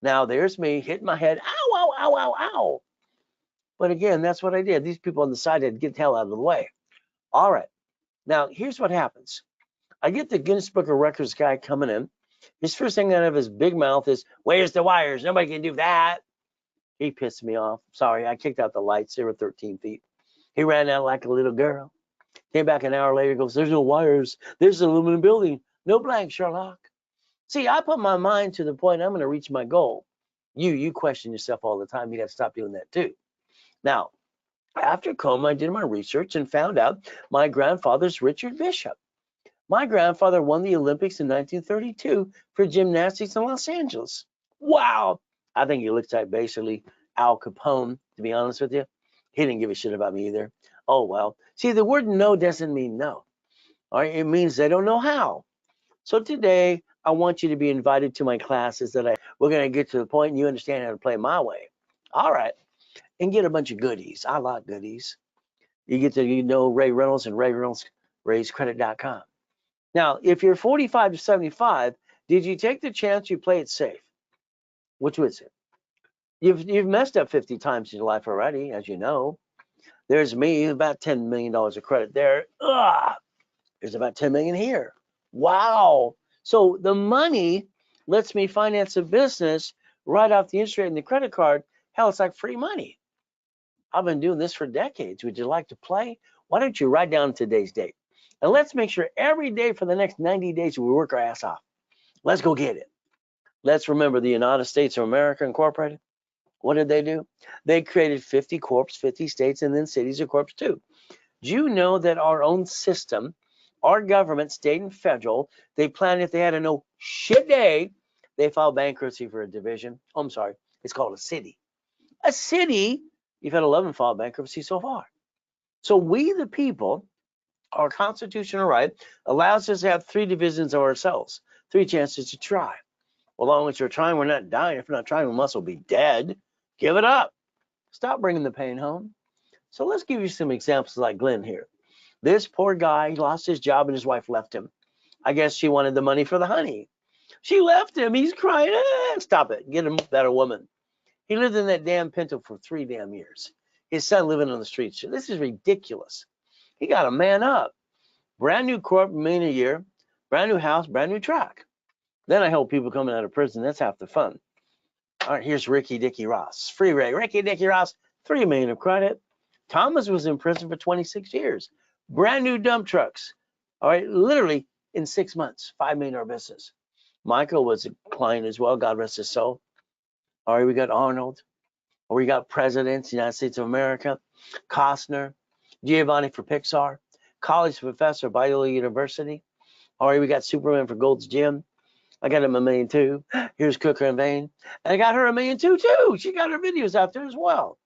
Now there's me hitting my head. Ow, ow, ow, ow, ow. But again, that's what I did. These people on the side had to get the hell out of the way. All right. Now, here's what happens. I get the Guinness Book of Records guy coming in. His first thing out of his big mouth is, where's the wires? Nobody can do that. He pissed me off. Sorry, I kicked out the lights. They were 13 feet. He ran out like a little girl. Came back an hour later, goes, there's no wires. There's an aluminum building. No blank, Sherlock. See, I put my mind to the point I'm going to reach my goal. You question yourself all the time. You got to stop doing that too. Now, after coma, I did my research and found out my grandfather's Richard Bishop. My grandfather won the Olympics in 1932 for gymnastics in Los Angeles. Wow. I think he looks like basically Al Capone, to be honest with you. He didn't give a shit about me either. Oh, well. See, the word no doesn't mean no. All right, it means they don't know how. So today, I want you to be invited to my classes that we're going to get to the point and you understand how to play my way. All right. And get a bunch of goodies. I like goodies. You get to Ray Reynolds and Ray Reynolds RaisCredit.com. Now, if you're 45 to 75, did you take the chance you play it safe? Which was it? You've messed up 50 times in your life already, as you know. There's me, about $10 million of credit there. Ugh. There's about 10 million here. Wow. So the money lets me finance a business right off the interest rate in the credit card. Hell, it's like free money. I've been doing this for decades. Would you like to play? Why don't you write down today's date? And let's make sure every day for the next 90 days we work our ass off. Let's go get it. Let's remember the United States of America Incorporated. What did they do? They created 50 corps, 50 states, and then cities of corps too. Do you know that our own system, our government, state and federal, they planned if they had a no shit day, they filed bankruptcy for a division. Oh, I'm sorry, it's called a city. A city, you've had 11 file bankruptcy so far. So we, the people, our constitutional right allows us to have 3 divisions of ourselves, 3 chances to try. Well, as long as we're trying, we're not dying. If we're not trying, we must well be dead. Give it up. Stop bringing the pain home. So let's give you some examples like Glenn here. This poor guy lost his job and his wife left him. I guess she wanted the money for the honey. She left him. He's crying. Stop it. Get him a better woman. He lived in that damn Pinto for 3 damn years. His son living on the streets. This is ridiculous. He got to man up. Brand new corp, $1 million a year. Brand new house, brand new truck. Then I help people coming out of prison. That's half the fun. All right, here's Ricky Dicky Ross. Free Ray. Ricky Dicky Ross, $3 million of credit. Thomas was in prison for 26 years. Brand new dump trucks. All right, literally in 6 months, $5 million business. Michael was a client as well. God rest his soul. All right, we got Arnold. Or we got presidents, United States of America. Costner. Giovanni for Pixar. College professor, Biola University. All right, we got Superman for Gold's Gym. I got him $1 million too. Here's Cooker and Vane. And I got her $1 million too. She got her videos out there as well.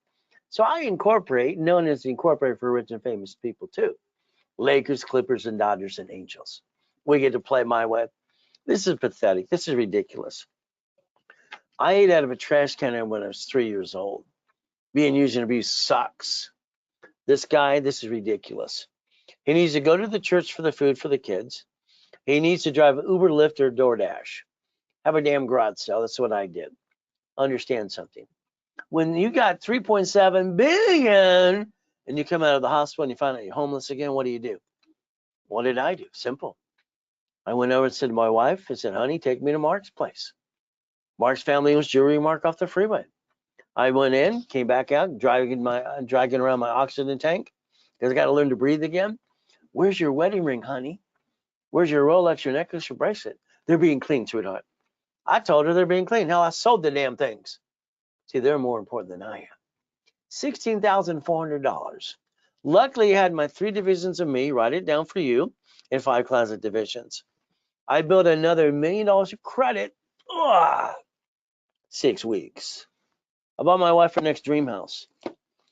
So I incorporate, known as Incorporated for Rich and Famous People too. Lakers, Clippers, and Dodgers and Angels. We get to play my way. This is pathetic. This is ridiculous. I ate out of a trash can when I was 3 years old. Being used and abused sucks. This guy, this is ridiculous. He needs to go to the church for the food for the kids. He needs to drive Uber, Lyft, or DoorDash. Have a damn garage sale. That's what I did. Understand something. When you got 3.7 billion and you come out of the hospital and you find out you're homeless again, what do? What did I do? Simple. I went over and said to my wife, I said, honey, take me to Mark's place. Mark's family owns Jewelry Mark off the freeway. I went in, came back out, dragging around my oxygen tank because I got to learn to breathe again. Where's your wedding ring, honey? Where's your Rolex, your necklace, your bracelet? They're being clean, sweetheart. I told her they're being clean. Hell, I sold the damn things. See, they're more important than I am. $16,400. Luckily, I had my 3 divisions of me, write it down for you, in 5 closet divisions. I built another $1 million of credit. 6 weeks. I bought my wife her next dream house.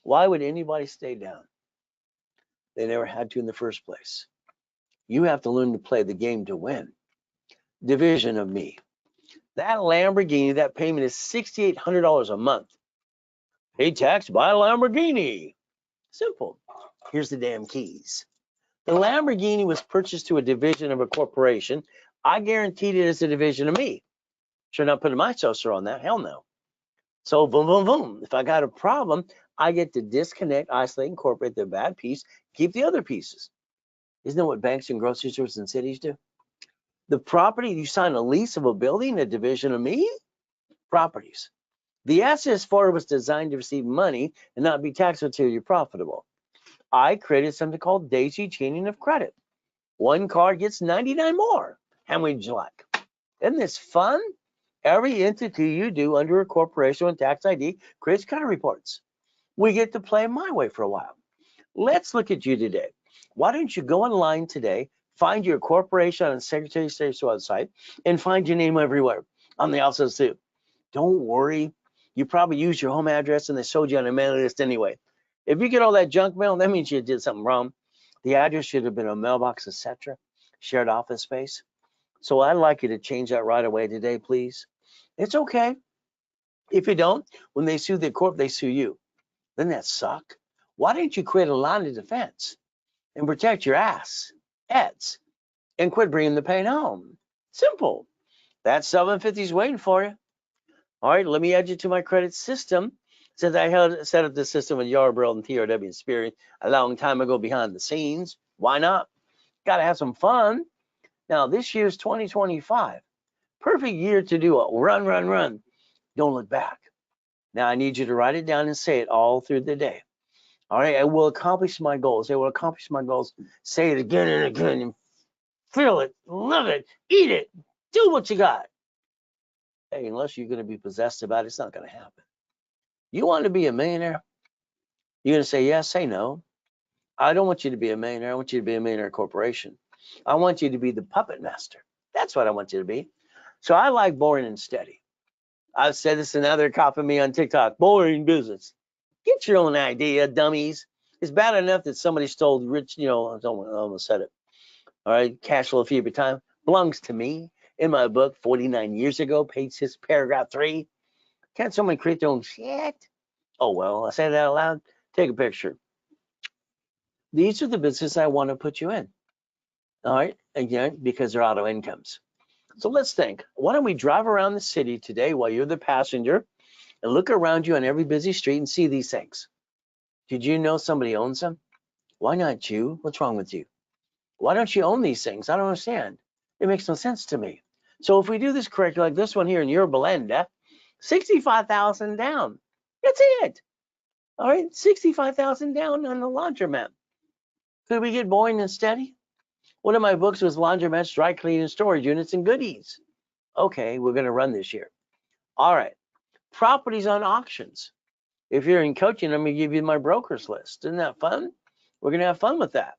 Why would anybody stay down? They never had to in the first place. You have to learn to play the game to win. Division of me. That Lamborghini, that payment is $6,800 a month. Pay tax, buy a Lamborghini. Simple. Here's the damn keys. The Lamborghini was purchased to a division of a corporation. I guaranteed it as a division of me. Sure not putting my social on that. Hell no. So boom, boom, boom. If I got a problem, I get to disconnect, isolate, incorporate the bad piece, keep the other pieces. Isn't that what banks and grocery stores and cities do? The property, you sign a lease of a building, a division of me? Properties. The SS4 was designed to receive money and not be taxed until you're profitable. I created something called daisy chaining of credit. One card gets 99 more. How many would you like? Isn't this fun? Every entity you do under a corporation with tax ID creates credit reports. We get to play my way for a while. Let's look at you today. Why don't you go online today, find your corporation on the Secretary of State's website, and find your name everywhere on the outside too. Don't worry. You probably used your home address and they sold you on a mailing list anyway. If you get all that junk mail, that means you did something wrong. The address should have been a mailbox, etc., shared office space. So I'd like you to change that right away today, please. It's okay. If you don't, when they sue the corp, they sue you. Doesn't that suck? Why don't you create a line of defense and protect your ass, Eds, and quit bringing the pain home? Simple. That 750 is waiting for you. All right, let me add you to my credit system. Since I set up the system with Yarborough and TRW Experience a long time ago behind the scenes, why not? Got to have some fun. Now, this year's 2025. Perfect year to do a run, run, run. Don't look back. Now, I need you to write it down and say it all through the day. All right, I will accomplish my goals. I will accomplish my goals. Say it again and again and feel it, love it, eat it, do what you got. hey, unless you're going to be possessed about it, it's not going to happen. You want to be a millionaire? You're going to say yes, say no. I don't want you to be a millionaire. I want you to be a millionaire corporation. I want you to be the puppet master. That's what I want you to be. So I like boring and steady. I've said this, and now they're copying me on TikTok. Boring business. Get your own idea, dummies. It's bad enough that somebody stole rich, I almost said it. All right, cash flow fee every time belongs to me. In my book, 49 years ago, page 6, paragraph 3. Can't someone create their own shit? Oh, well, I say that out loud. Take a picture. These are the businesses I want to put you in. All right, again, because they're auto incomes. So let's think. Why don't we drive around the city today while you're the passenger and look around you on every busy street and see these things? Did you know somebody owns them? Why not you? What's wrong with you? Why don't you own these things? I don't understand. It makes no sense to me. So if we do this correctly, like this one here in your Belenda, 65,000 down. That's it. All right, 65,000 down on the laundromat. Could we get boring and steady? One of my books was laundromats, dry cleaning, storage units, and goodies. Okay, we're going to run this year. All right, properties on auctions. If you're in coaching, I'm going to give you my brokers list. Isn't that fun? We're going to have fun with that.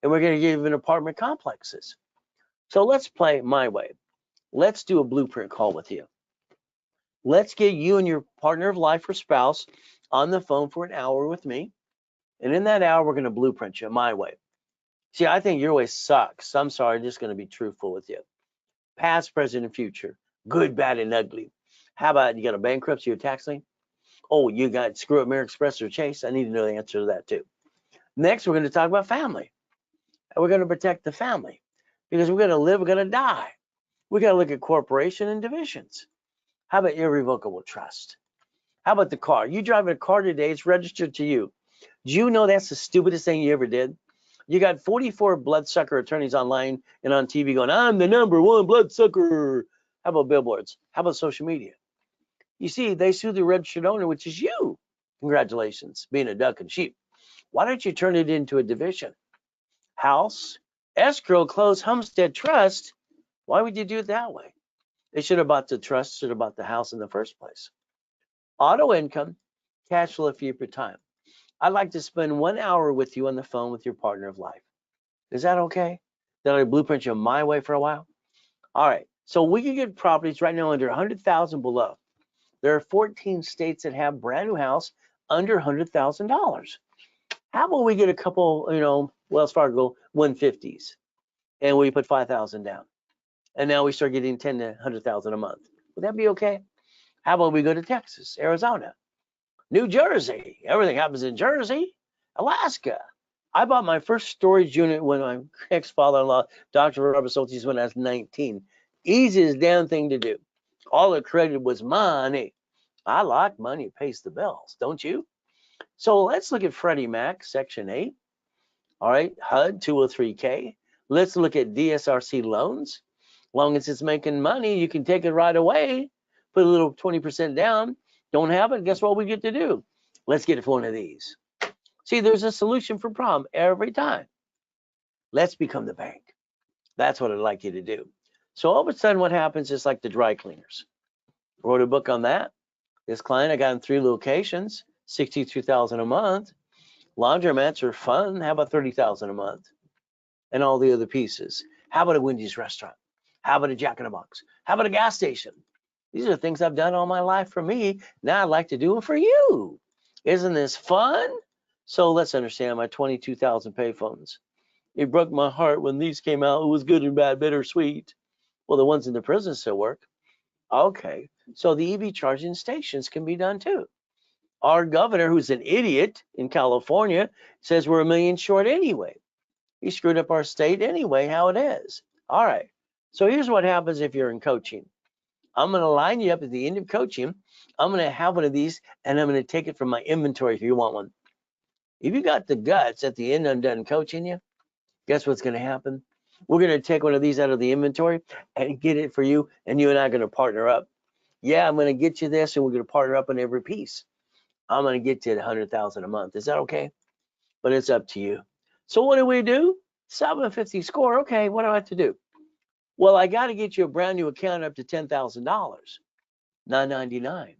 And we're going to give you apartment complexes. So let's play my way. Let's do a blueprint call with you. Let's get you and your partner of life or spouse on the phone for an hour with me. And in that hour, we're going to blueprint you my way. See, I think your way sucks. I'm sorry, I'm just going to be truthful with you. Past, present, and future. Good, bad, and ugly. How about you got a bankruptcy or tax lien? Oh, you got screw up American Express or Chase? I need to know the answer to that too. Next, we're going to talk about family. And we're going to protect the family because we're going to live, we're going to die. We got to look at corporation and divisions. How about irrevocable trust? How about the car? You drive a car today, it's registered to you. Do you know that's the stupidest thing you ever did? You got 44 bloodsucker attorneys online and on TV going, I'm the #1 bloodsucker. How about billboards? How about social media? You see, they sue the registered owner, which is you. Congratulations, being a duck and sheep. Why don't you turn it into a division? House, escrow, close, homestead, trust. Why would you do it that way? They should have bought the trust, should have bought the house in the first place. Auto income, cash flow fee per time. I'd like to spend 1 hour with you on the phone with your partner of life. Is that okay? Did I blueprint you my way for a while? All right. So we can get properties right now under 100,000 below. There are 14 states that have brand new house under $100,000. How about we get a couple, Wells Fargo 150s, and we put 5,000 down, and now we start getting 10 to 100,000 a month. Would that be okay? How about we go to Texas, Arizona, New Jersey? Everything happens in Jersey, Alaska. I bought my first storage unit when my ex-father-in-law, Dr. Robert Soltis, when I was 19. Easiest damn thing to do. All it created was money. I like money. It pays the bills, don't you? So let's look at Freddie Mac, Section 8. All right, HUD, 203K. Let's look at DSRC loans. Long as it's making money, you can take it right away. Put a little 20% down. Don't have it, guess what we get to do? Let's get one of these. See, there's a solution for problem every time. Let's become the bank. That's what I'd like you to do. So all of a sudden, what happens is like the dry cleaners. Wrote a book on that. This client, I got in 3 locations, $62,000 a month. Laundromats are fun. How about $30,000 a month? And all the other pieces. How about a Wendy's restaurant? How about a Jack in the Box? How about a gas station? These are things I've done all my life for me. Now I'd like to do them for you. Isn't this fun? So let's understand my 22,000 payphones. It broke my heart when these came out. It was good and bad, bittersweet. Well, the ones in the prison still work. Okay, so the EV charging stations can be done too. Our governor, who's an idiot in California, says we're $1 million short anyway. He screwed up our state anyway, how it is. All right, so here's what happens if you're in coaching. I'm going to line you up at the end of coaching. I'm going to have one of these, and I'm going to take it from my inventory if you want one. If you got the guts at the end, I'm done coaching you, guess what's going to happen? We're going to take one of these out of the inventory and get it for you, and you and I are going to partner up. Yeah, I'm going to get you this, and we're going to partner up on every piece. I'm going to get you $100,000 a month. Is that okay? But it's up to you. So what do? 750 score. Okay, what do I have to do? Well, I got to get you a brand new account up to $10,000. $9.99.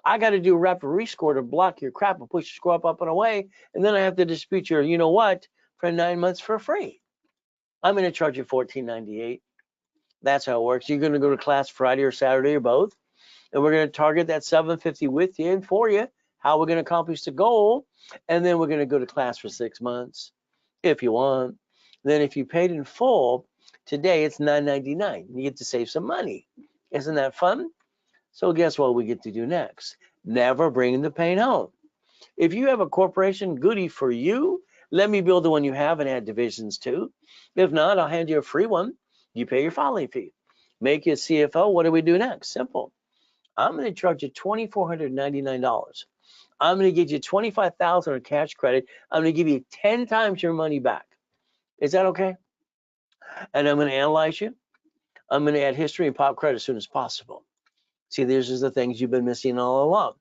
I got to do a rapid rescore to block your crap and push your score up and away, and then I have to dispute your, you know what, for 9 months for free. I'm going to charge you $14.98. That's how it works. You're going to go to class Friday or Saturday or both, and we're going to target that $750 with you and for you, how we're going to accomplish the goal, and then we're going to go to class for 6 months if you want. Then if you paid in full, today it's $9.99. You get to save some money. Isn't that fun? So guess what we get to do next? Never bring the pain home. If you have a corporation, goodie for you. Let me build the one you have and add divisions too. If not, I'll hand you a free one. You pay your filing fee. Make you a CFO. What do we do next? Simple. I'm going to charge you $2,499. I'm going to get you $25,000 in cash credit. I'm going to give you 10 times your money back. Is that okay? And I'm going to analyze you. I'm going to add history and pop credit as soon as possible. See, these are the things you've been missing all along.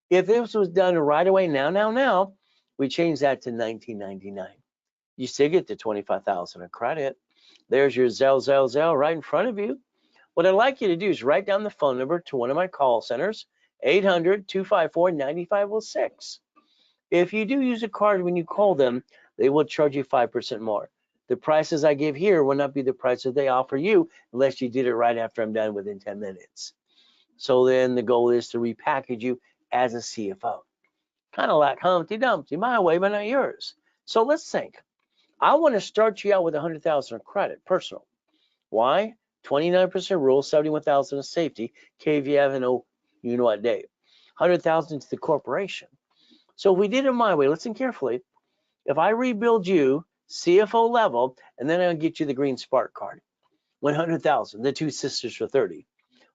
If this was done right away, now, we change that to $19.99. You still get the $25,000 of credit. There's your Zelle right in front of you. What I'd like you to do is write down the phone number to one of my call centers, 800-254-9506. If you do use a card when you call them, they will charge you 5% more. The prices I give here will not be the prices they offer you unless you did it right after I'm done within 10 minutes. So then the goal is to repackage you as a CFO. Kind of like Humpty Dumpty, my way, but not yours. So let's think. I want to start you out with $100,000 of credit, personal. Why? 29% rule, 71,000 of safety, KVF and you know what day. 100,000 to the corporation. So if we did it my way, listen carefully. If I rebuild you CFO level, and then I'll get you the green spark card, 100,000, the two sisters for 30.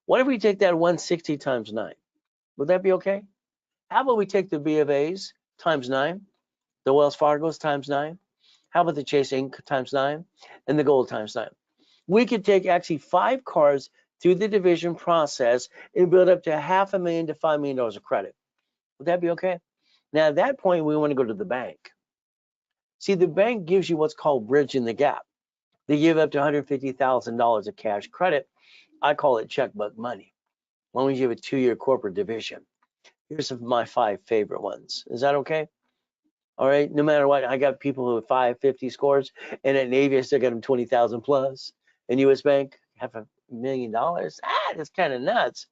What if we take that 160 times 9? Would that be okay? How about we take the B of A's times 9, the Wells Fargo's times 9? How about the Chase Inc. times 9 and the Gold times 9? We could take actually 5 cars through the division process and build up to $500,000 to $5 million of credit. Would that be okay? Now at that point, we want to go to the bank. See, the bank gives you what's called bridging the gap. They give up to $150,000 of cash credit. I call it checkbook money. As long as you have a 2-year corporate division. Here's my 5 favorite ones. Is that okay? All right. No matter what, I got people who have 550 scores, and at Navy I still got them 20,000 plus. In U.S. Bank, $500,000. That's kind of nuts.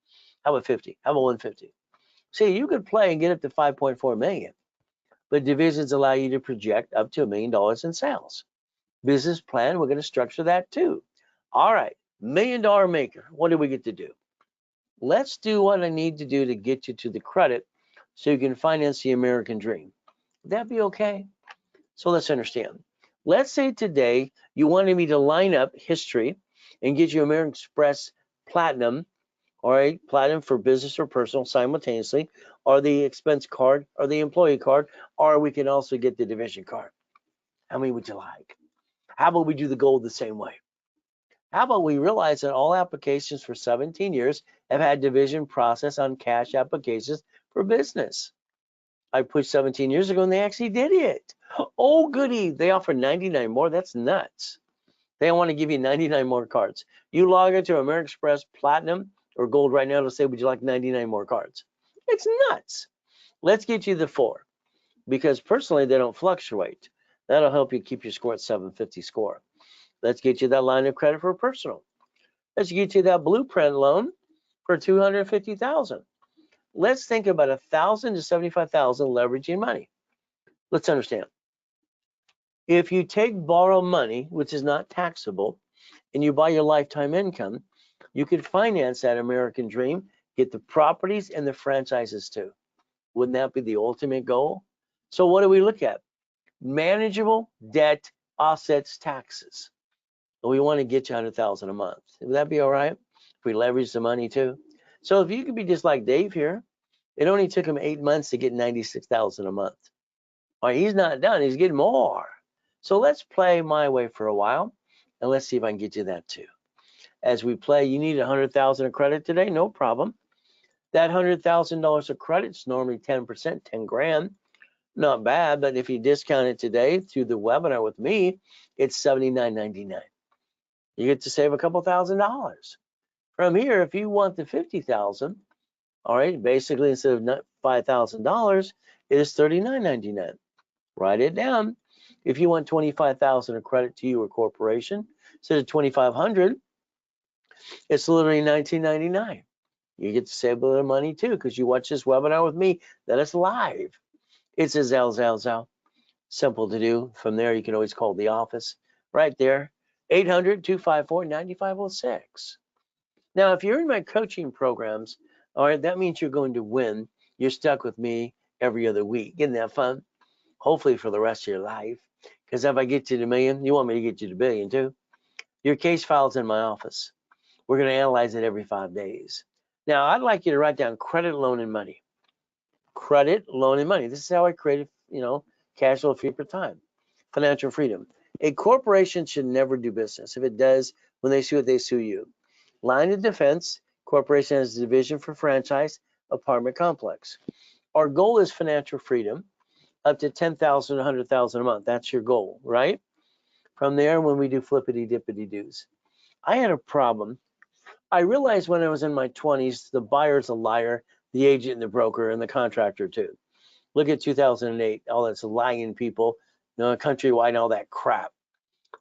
How about 50? How about 150? See, you could play and get up to 5.4 million, but divisions allow you to project up to $1 million in sales. Business plan, we're going to structure that too. All right, $1 million maker. What do we get to do? Let's do what I need to do to get you to the credit so you can finance the American dream. Would that be okay? So let's understand. Let's say today you wanted me to line up history and get you American Express Platinum, all right, Platinum for business or personal simultaneously, or the expense card, or the employee card, or we can also get the division card. How many would you like? How about we do the gold the same way? How about we realize that all applications for 17 years have had division process on cash applications for business? I pushed 17 years ago and they actually did it. Oh, goody. They offer 99 more. That's nuts. They want to give you 99 more cards. You log into American Express Platinum or Gold right now to say, would you like 99 more cards? It's nuts. Let's get you the 4 because personally, they don't fluctuate. That'll help you keep your score at 750 score. Let's get you that line of credit for personal. Let's get you that blueprint loan for $250,000. Let's think about $1,000 to $75,000 leveraging money. Let's understand. If you take borrowed money, which is not taxable, and you buy your lifetime income, you could finance that American dream, get the properties and the franchises too. Wouldn't that be the ultimate goal? So what do we look at? Manageable debt offsets taxes. We want to get you $100,000 a month. Would that be all right? If we leverage the money too. So if you could be just like Dave here, it only took him 8 months to get $96,000 a month. All right, he's not done. He's getting more. So let's play my way for a while, and let's see if I can get you that too. As we play, you need $100,000 of credit today, no problem. That $100,000 of credit is normally 10%, 10 grand. Not bad, but if you discount it today through the webinar with me, it's $79.99. You get to save a couple $1,000. From here, if you want the $50,000, All right, basically instead of $5,000, it is $39.99. Write it down. If you want $25,000 of credit to you or corporation instead of $2,500, it's literally $19.99. You get to save a little money too because you watch this webinar with me that is live. It's a Zell. Simple to do. From there, you can always call the office right there, 800-254-9506. Now, if you're in my coaching programs, all right, that means you're going to win. You're stuck with me every other week. Isn't that fun? Hopefully for the rest of your life. Because if I get you to $1 million, you want me to get you to $1 billion too. Your case file's in my office. We're going to analyze it every 5 days. Now, I'd like you to write down credit, loan, and money. Credit, loan, and money. This is how I created, cash flow free per time. Financial freedom. A corporation should never do business. If it does, when they sue it, they sue you. Line of defense. Corporation has a division for franchise, apartment complex. Our goal is financial freedom, up to $10,000, $100,000 a month. That's your goal, right? From there, when we do flippity dippity doos. I had a problem. I realized when I was in my 20s, the buyer's a liar, the agent and the broker and the contractor too. Look at 2008, all that's lying people, countrywide and all that crap.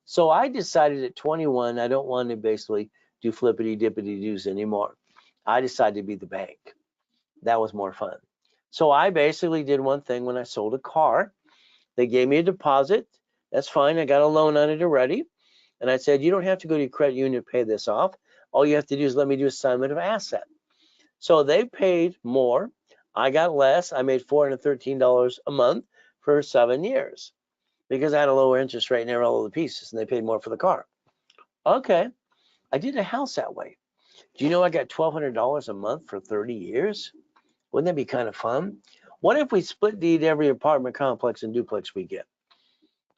So I decided at 21, I don't want to basically do flippity dippity doos anymore. I decided to be the bank. That was more fun. So I basically did one thing when I sold a car. They gave me a deposit. That's fine. I got a loan on it already. And I said, you don't have to go to your credit union to pay this off. All you have to do is let me do assignment of asset. So they paid more. I got less. I made $413 a month for 7 years because I had a lower interest rate and they were all over the pieces and they paid more for the car. Okay. I did a house that way. Do you know I got $1,200 a month for 30 years? Wouldn't that be kind of fun? What if we split deed every apartment complex and duplex we get?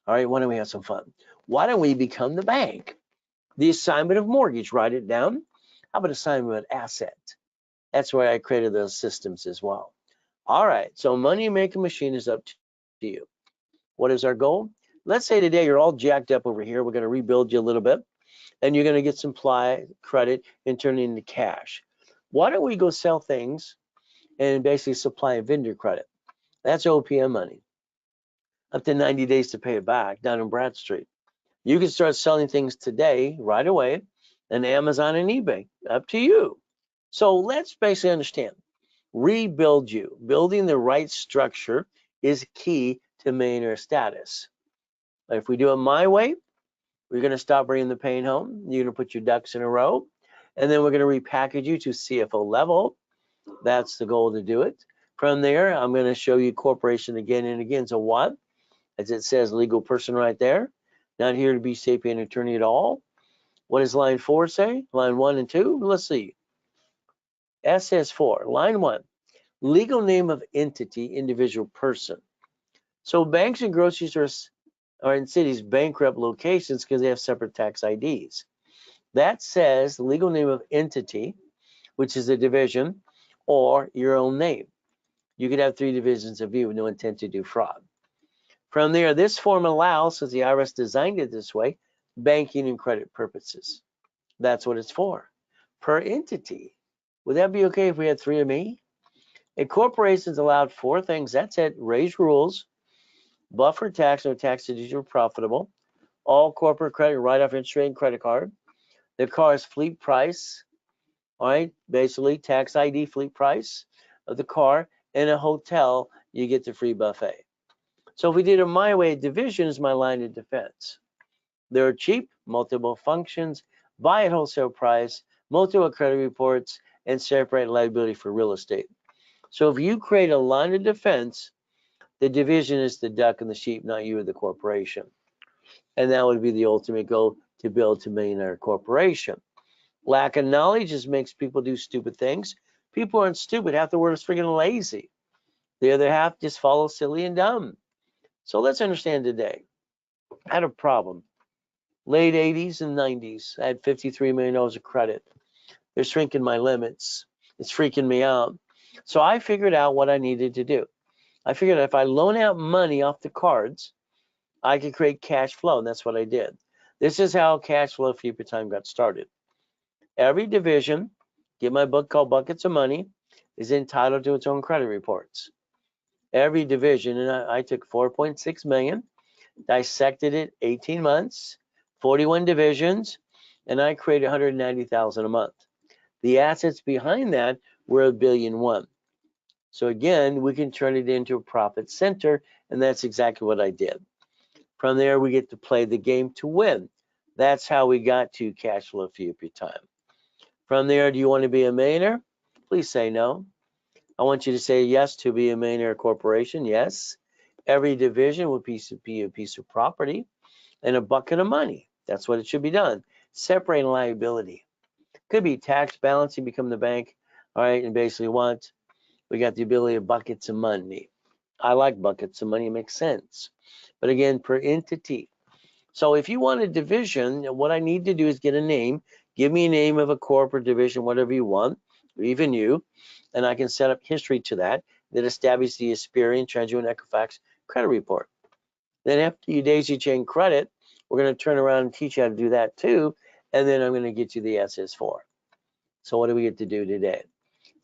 All right, why don't we have some fun? Why don't we become the bank? The assignment of mortgage, write it down. How about assignment of asset? That's where I created those systems as well. All right, so money making machine is up to you. What is our goal? Let's say today you're all jacked up over here. We're going to rebuild you a little bit, and you're going to get some credit and turn it into cash. Why don't we go sell things and basically supply a vendor credit? That's OPM money. Up to 90 days to pay it back down in Brad Street. You can start selling things today, right away, on Amazon and eBay. Up to you. So let's basically understand. Rebuild you. Building the right structure is key to millionaire status. If we do it my way, we're going to stop bringing the pain home. You're going to put your ducks in a row, and then we're going to repackage you to CFO level. That's the goal to do it. From there, I'm going to show you corporation again and again. So what? As it says, legal person right there. Not here to be sapient attorney at all. What does line 4 say? Line 1 and 2? Let's see. S says 4. Line 1. Legal name of entity, individual person. So banks and grocery stores are in cities bankrupt locations because they have separate tax IDs. That says the legal name of entity, which is a division, or your own name. You could have 3 divisions of you with no intent to do fraud. From there, this form allows, because the IRS designed it this way, banking and credit purposes. That's what it's for. Per entity. Would that be okay if we had 3 of me? A corporation's allowed 4 things. That's it. Raise rules, buffer tax, no tax deductions are profitable. All corporate credit, write-off interest rate and credit card. The car's fleet price, all right, basically tax ID fleet price of the car. In a hotel, you get the free buffet. So if we did it my way, division is my line of defense. They're cheap, multiple functions, buy at wholesale price, multiple credit reports, and separate liability for real estate. So if you create a line of defense, the division is the duck and the sheep, not you or the corporation. And that would be the ultimate goal, to build to millionaire corporation. Lack of knowledge just makes people do stupid things. People aren't stupid. Half the world is freaking lazy. The other half just follow silly and dumb. So let's understand today. I had a problem. Late 80s and 90s, I had $53 million of credit. They're shrinking my limits. It's freaking me out. So I figured out what I needed to do. I figured if I loan out money off the cards, I could create cash flow, and that's what I did. This is how cash flow free per time got started. Every division, get my book called Buckets of Money. is entitled to its own credit reports. Every division, and I took 4.6 million, dissected it 18 months, 41 divisions, and I created 190,000 a month. The assets behind that were $1.1 billion. So again, we can turn it into a profit center, and that's exactly what I did. From there, we get to play the game to win. That's how we got to cash flow for your time. From there, do you want to be a millionaire? Please say no. I want you to say yes to be a millionaire corporation. Yes. Every division would be a piece of property and a bucket of money. That's what it should be done. Separating liability. Could be tax balancing, become the bank. All right, and basically what? We got the ability of buckets of money. I like buckets of money, it makes sense. But again, per entity. So if you want a division, what I need to do is get a name. Give me a name of a corporate division, whatever you want, or even you, and I can set up history to that establishes the Experian, Treasury, and Equifax credit report. Then after you daisy chain credit, we're going to turn around and teach you how to do that too, and then I'm going to get you the SS4. So what do we get to do today?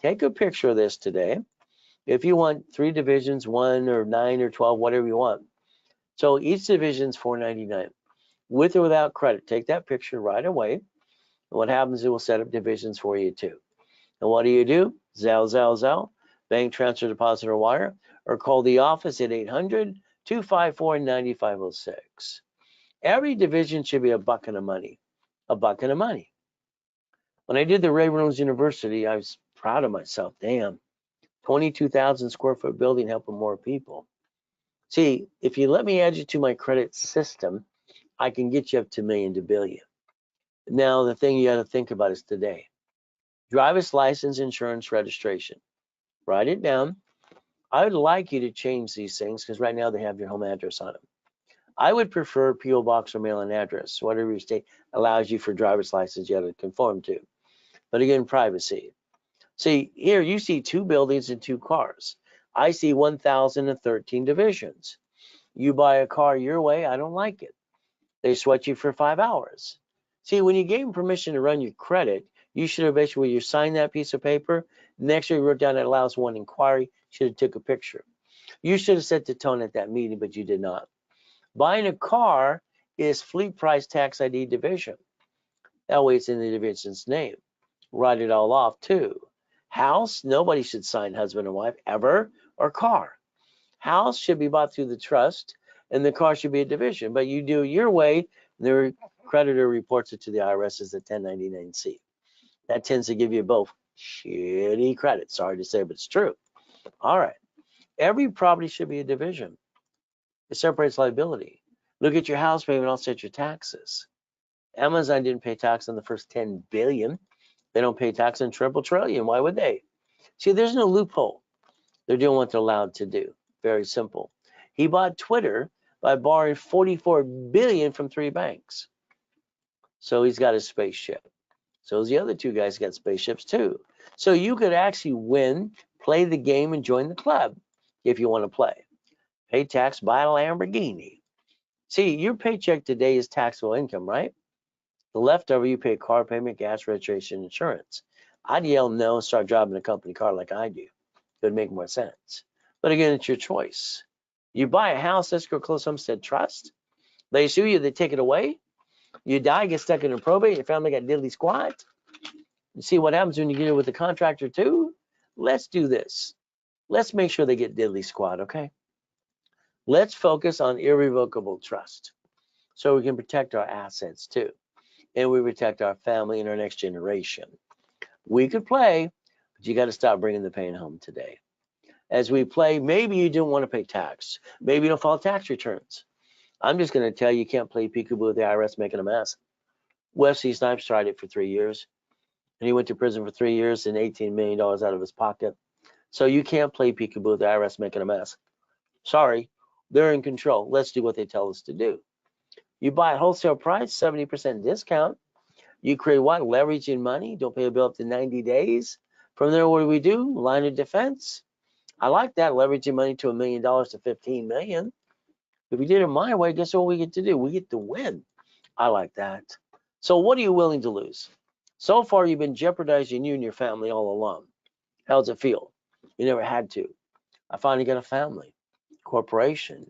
Take a picture of this today. If you want 3 divisions, 1 or 9 or 12, whatever you want. So each division is $4.99. With or without credit, take that picture right away. And what happens, it will set up divisions for you too. And what do? Zelle, bank transfer, deposit, or wire, or call the office at 800-254-9506. Every division should be a bucket of money. A bucket of money. When I did the Ray Reynolds University, I was proud of myself. Damn, 22,000 square foot building helping more people. See, if you let me add you to my credit system, I can get you up to million to billion. Now, the thing you got to think about is today. Driver's license, insurance, registration. Write it down. I would like you to change these things because right now they have your home address on them. I would prefer P.O. Box or mail-in address. Whatever your state allows you for driver's license, you have to conform to. But again, privacy. See, here you see 2 buildings and 2 cars. I see 1,013 divisions. You buy a car your way, I don't like it. They sweat you for 5 hours. See, when you gave them permission to run your credit, you should have basically, when you signed that piece of paper, next year you wrote down it allows one inquiry, should have took a picture. You should have set the tone at that meeting, but you did not. Buying a car is fleet price tax ID division. That way it's in the division's name. Write it all off too. House, nobody should sign husband and wife ever, or car. House should be bought through the trust, and the car should be a division, but you do it your way, the creditor reports it to the IRS as a 1099-C. That tends to give you both shitty credit. Sorry to say, but it's true. All right. Every property should be a division. It separates liability. Look at your house payment, offset your taxes. Amazon didn't pay tax on the first 10 billion. They don't pay tax on triple trillion. Why would they? See, there's no loophole. They're doing what they're allowed to do. Very simple. He bought Twitter by borrowing 44 billion from 3 banks. So he's got a spaceship. So the other 2 guys got spaceships too. So you could actually win, play the game, and join the club if you want to play. Pay tax, buy a Lamborghini. See, your paycheck today is taxable income, right? The leftover, you pay car payment, gas, registration, insurance. I'd yell no and start driving a company car like I do. It would make more sense. But again, it's your choice. You buy a house, escrow, close homestead trust. They sue you, they take it away. You die, get stuck in a probate, your family got diddly squat. You see what happens when you get it with the contractor too? Let's do this. Let's make sure they get diddly squat, okay? Let's focus on irrevocable trust so we can protect our assets too. And we protect our family and our next generation. We could play, but you got to stop bringing the pain home today. As we play, maybe you don't want to pay tax. Maybe you don't file tax returns. I'm just going to tell you, you can't play peekaboo with the IRS making a mess. Wesley Snipes tried it for 3 years, and he went to prison for 3 years and $18 million out of his pocket. So you can't play peekaboo with the IRS making a mess. Sorry, they're in control. Let's do what they tell us to do. You buy at wholesale price, 70% discount. You create what? Leveraging money. Don't pay a bill up to 90 days. From there, what do? Line of defense. I like that, leveraging money to $1 million to 15 million. If we did it my way, guess what we get to do? We get to win. I like that. So what are you willing to lose? So far, you've been jeopardizing you and your family all along. How does it feel? You never had to. I finally got a family, corporation.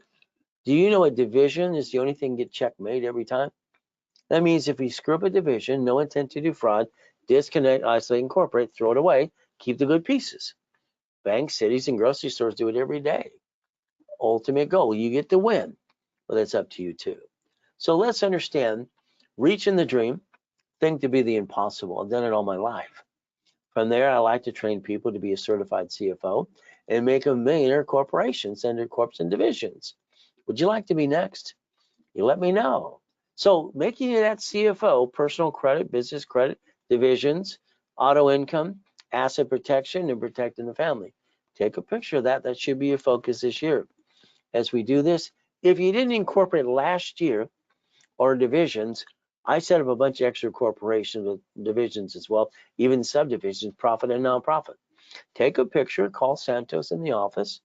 Do you know a division is the only thing to get checkmate every time? That means if we screw up a division, no intent to defraud, disconnect, isolate, incorporate, throw it away, keep the good pieces. Banks, cities, and grocery stores do it every day. Ultimate goal, you get to win. Well, that's up to you too. So let's understand, reaching the dream, think to be the impossible. I've done it all my life. From there, I like to train people to be a certified CFO and make a millionaire corporations and their corps and divisions. Would you like to be next? You let me know. So making it that CFO, personal credit, business credit, divisions, auto income, asset protection, and protecting the family. Take a picture of that. That should be your focus this year. As we do this, if you didn't incorporate last year or divisions, I set up a bunch of extra corporations with divisions as well, even subdivisions, profit and nonprofit. Take a picture, call Santos in the office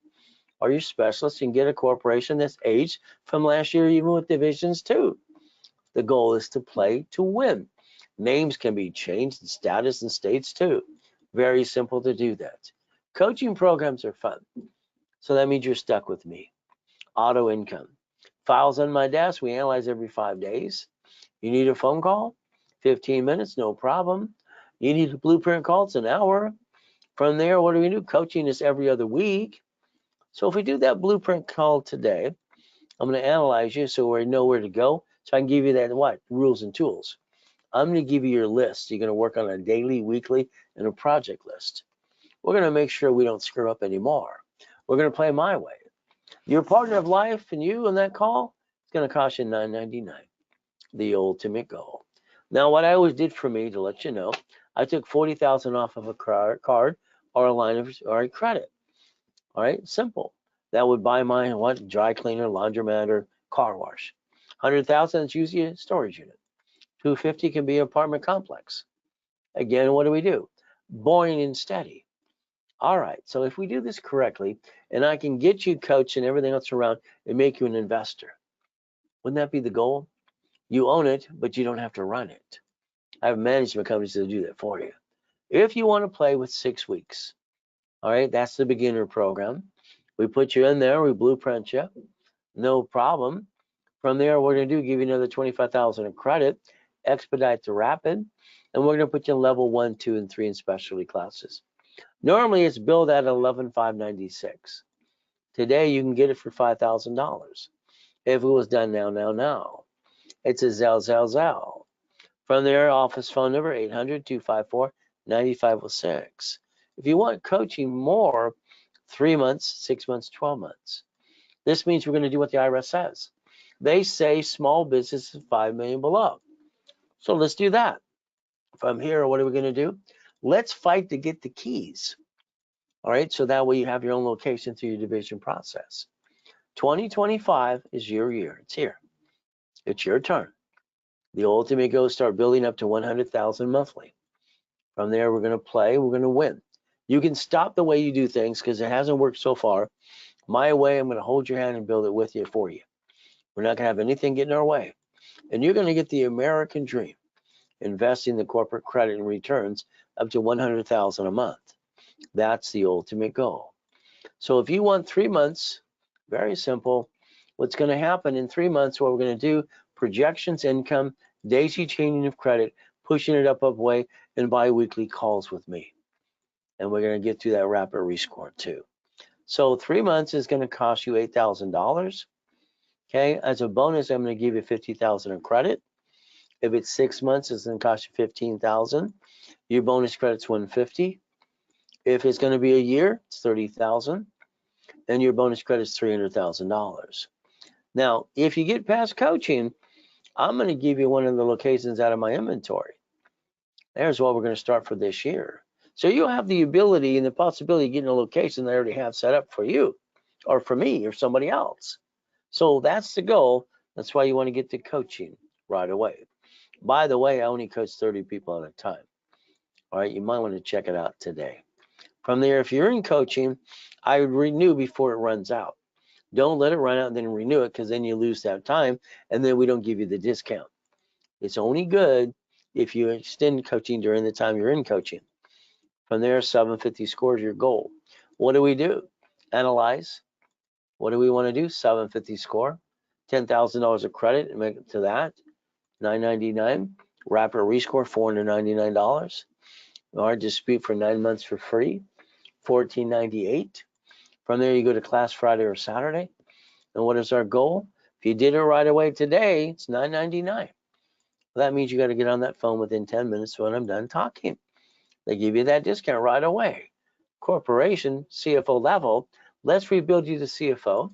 or your specialist and get a corporation that's aged from last year, even with divisions too. The goal is to play to win. Names can be changed in status and states too. Very simple to do that. Coaching programs are fun. So that means you're stuck with me. Auto income. Files on my desk, we analyze every 5 days. You need a phone call? 15 minutes, no problem. You need a blueprint call? It's an hour. From there, what do we do? Coaching is every other week. So if we do that blueprint call today, I'm going to analyze you so we know where to go. So I can give you that rules and tools. I'm going to give you your list. You're going to work on a daily, weekly, and a project list. We're going to make sure we don't screw up anymore. We're going to play my way. Your partner of life and you on that call, it's going to cost you $9.99. The ultimate goal. Now, what I always did for me, to let you know, I took $40,000 off of a card or a line of or a credit. All right, simple. That would buy my dry cleaner, laundromat, or car wash. 100,000 is usually a storage unit. 250 can be an apartment complex. Again, what do? Boring and steady. All right, so if we do this correctly, and I can get you coach and everything else around and make you an investor, wouldn't that be the goal? You own it, but you don't have to run it. I have management companies that do that for you. If you want to play with 6 weeks, all right, that's the beginner program. We put you in there, we blueprint you, no problem. From there, we're going to give you another 25,000 of credit, expedite the rapid, and we're going to put you in level 1, 2, and 3 in specialty classes. Normally, it's billed at $11,596. Today, you can get it for $5,000. If it was done now, it's a Zell. From there, office phone number 800-254-9506. If you want coaching more, 3 months, 6 months, 12 months. This means we're going to do what the IRS says. They say small business is 5 million below. So let's do that. From here, what are we going to do? Let's fight to get the keys. All right, so that way you have your own location through your division process. 2025 is your year. It's here. It's your turn. The ultimate goal is start building up to 100,000 monthly. From there, we're going to play. We're going to win. You can stop the way you do things because it hasn't worked so far. My way, I'm going to hold your hand and build it with you for you. We're not going to have anything get in our way. And you're going to get the American dream, investing the corporate credit and returns up to 100,000 a month. That's the ultimate goal. So if you want 3 months, very simple. What's going to happen in 3 months, what we're going to do, projections income, daisy chaining of credit, pushing it up way, and bi-weekly calls with me. And we're going to get through that rapid rescore too. So 3 months is going to cost you $8,000. Okay, as a bonus, I'm going to give you 50,000 in credit. If it's 6 months, it's going to cost you 15,000. Your bonus credit's 150. If it's going to be a year, it's 30,000, and your bonus credit's $300,000. Now, if you get past coaching, I'm going to give you one of the locations out of my inventory. There's what we're going to start for this year. So you'll have the ability and the possibility of getting a location that I already have set up for you, or for me, or somebody else. So that's the goal. That's why you want to get to coaching right away. By the way, I only coach 30 people at a time. All right, you might want to check it out today. From there, if you're in coaching, I would renew before it runs out. Don't let it run out and then renew it, because then you lose that time and then we don't give you the discount. It's only good if you extend coaching during the time you're in coaching. From there, 750 scores your goal. What do? Analyze. What do we want to do? 750 score, $10,000 of credit, and make it to that. $999. Rapid rescore, $499. Our dispute for 9 months for free, $14.98. From there, you go to class Friday or Saturday. And what is our goal? If you did it right away today, it's $999. That means you got to get on that phone within 10 minutes when I'm done talking. They give you that discount right away. Corporation, CFO level, let's rebuild you the CFO.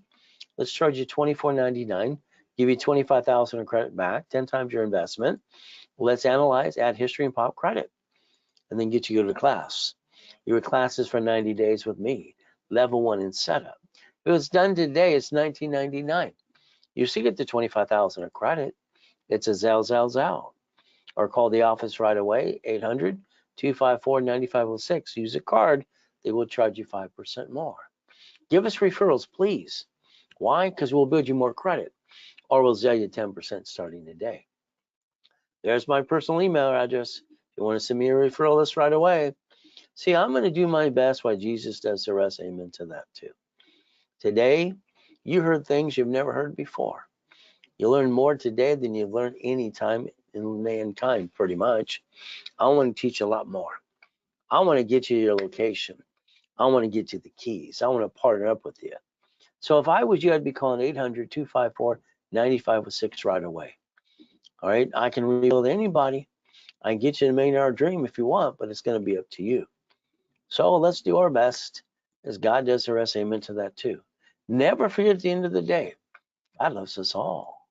Let's charge you $24.99, give you $25,000 in credit back, 10 times your investment. Let's analyze, add history, and pop credit, and then get you to go to class. Your class is for 90 days with me, level 1 in setup. If it's done today, it's $19.99. You still get the $25,000 of credit. It's a Zell. Or call the office right away, 800-254-9506. Use a card. They will charge you 5% more. Give us referrals, please. Why? Because we'll build you more credit, or we'll sell you 10% starting today. There's my personal email address. If you want to send me a referral list right away. See, I'm going to do my best while Jesus does the rest. Amen to that too. Today, you heard things you've never heard before. You learn more today than you've learned any time in mankind, pretty much. I want to teach you a lot more. I want to get you your location. I want to get you the keys. I want to partner up with you. So if I was you, I'd be calling 800-254-9506 right away. All right, I can rebuild anybody. I can get you to $1 million dream if you want, but it's going to be up to you. So let's do our best as God does the rest. Amen to that too. Never forget at the end of the day, God loves us all.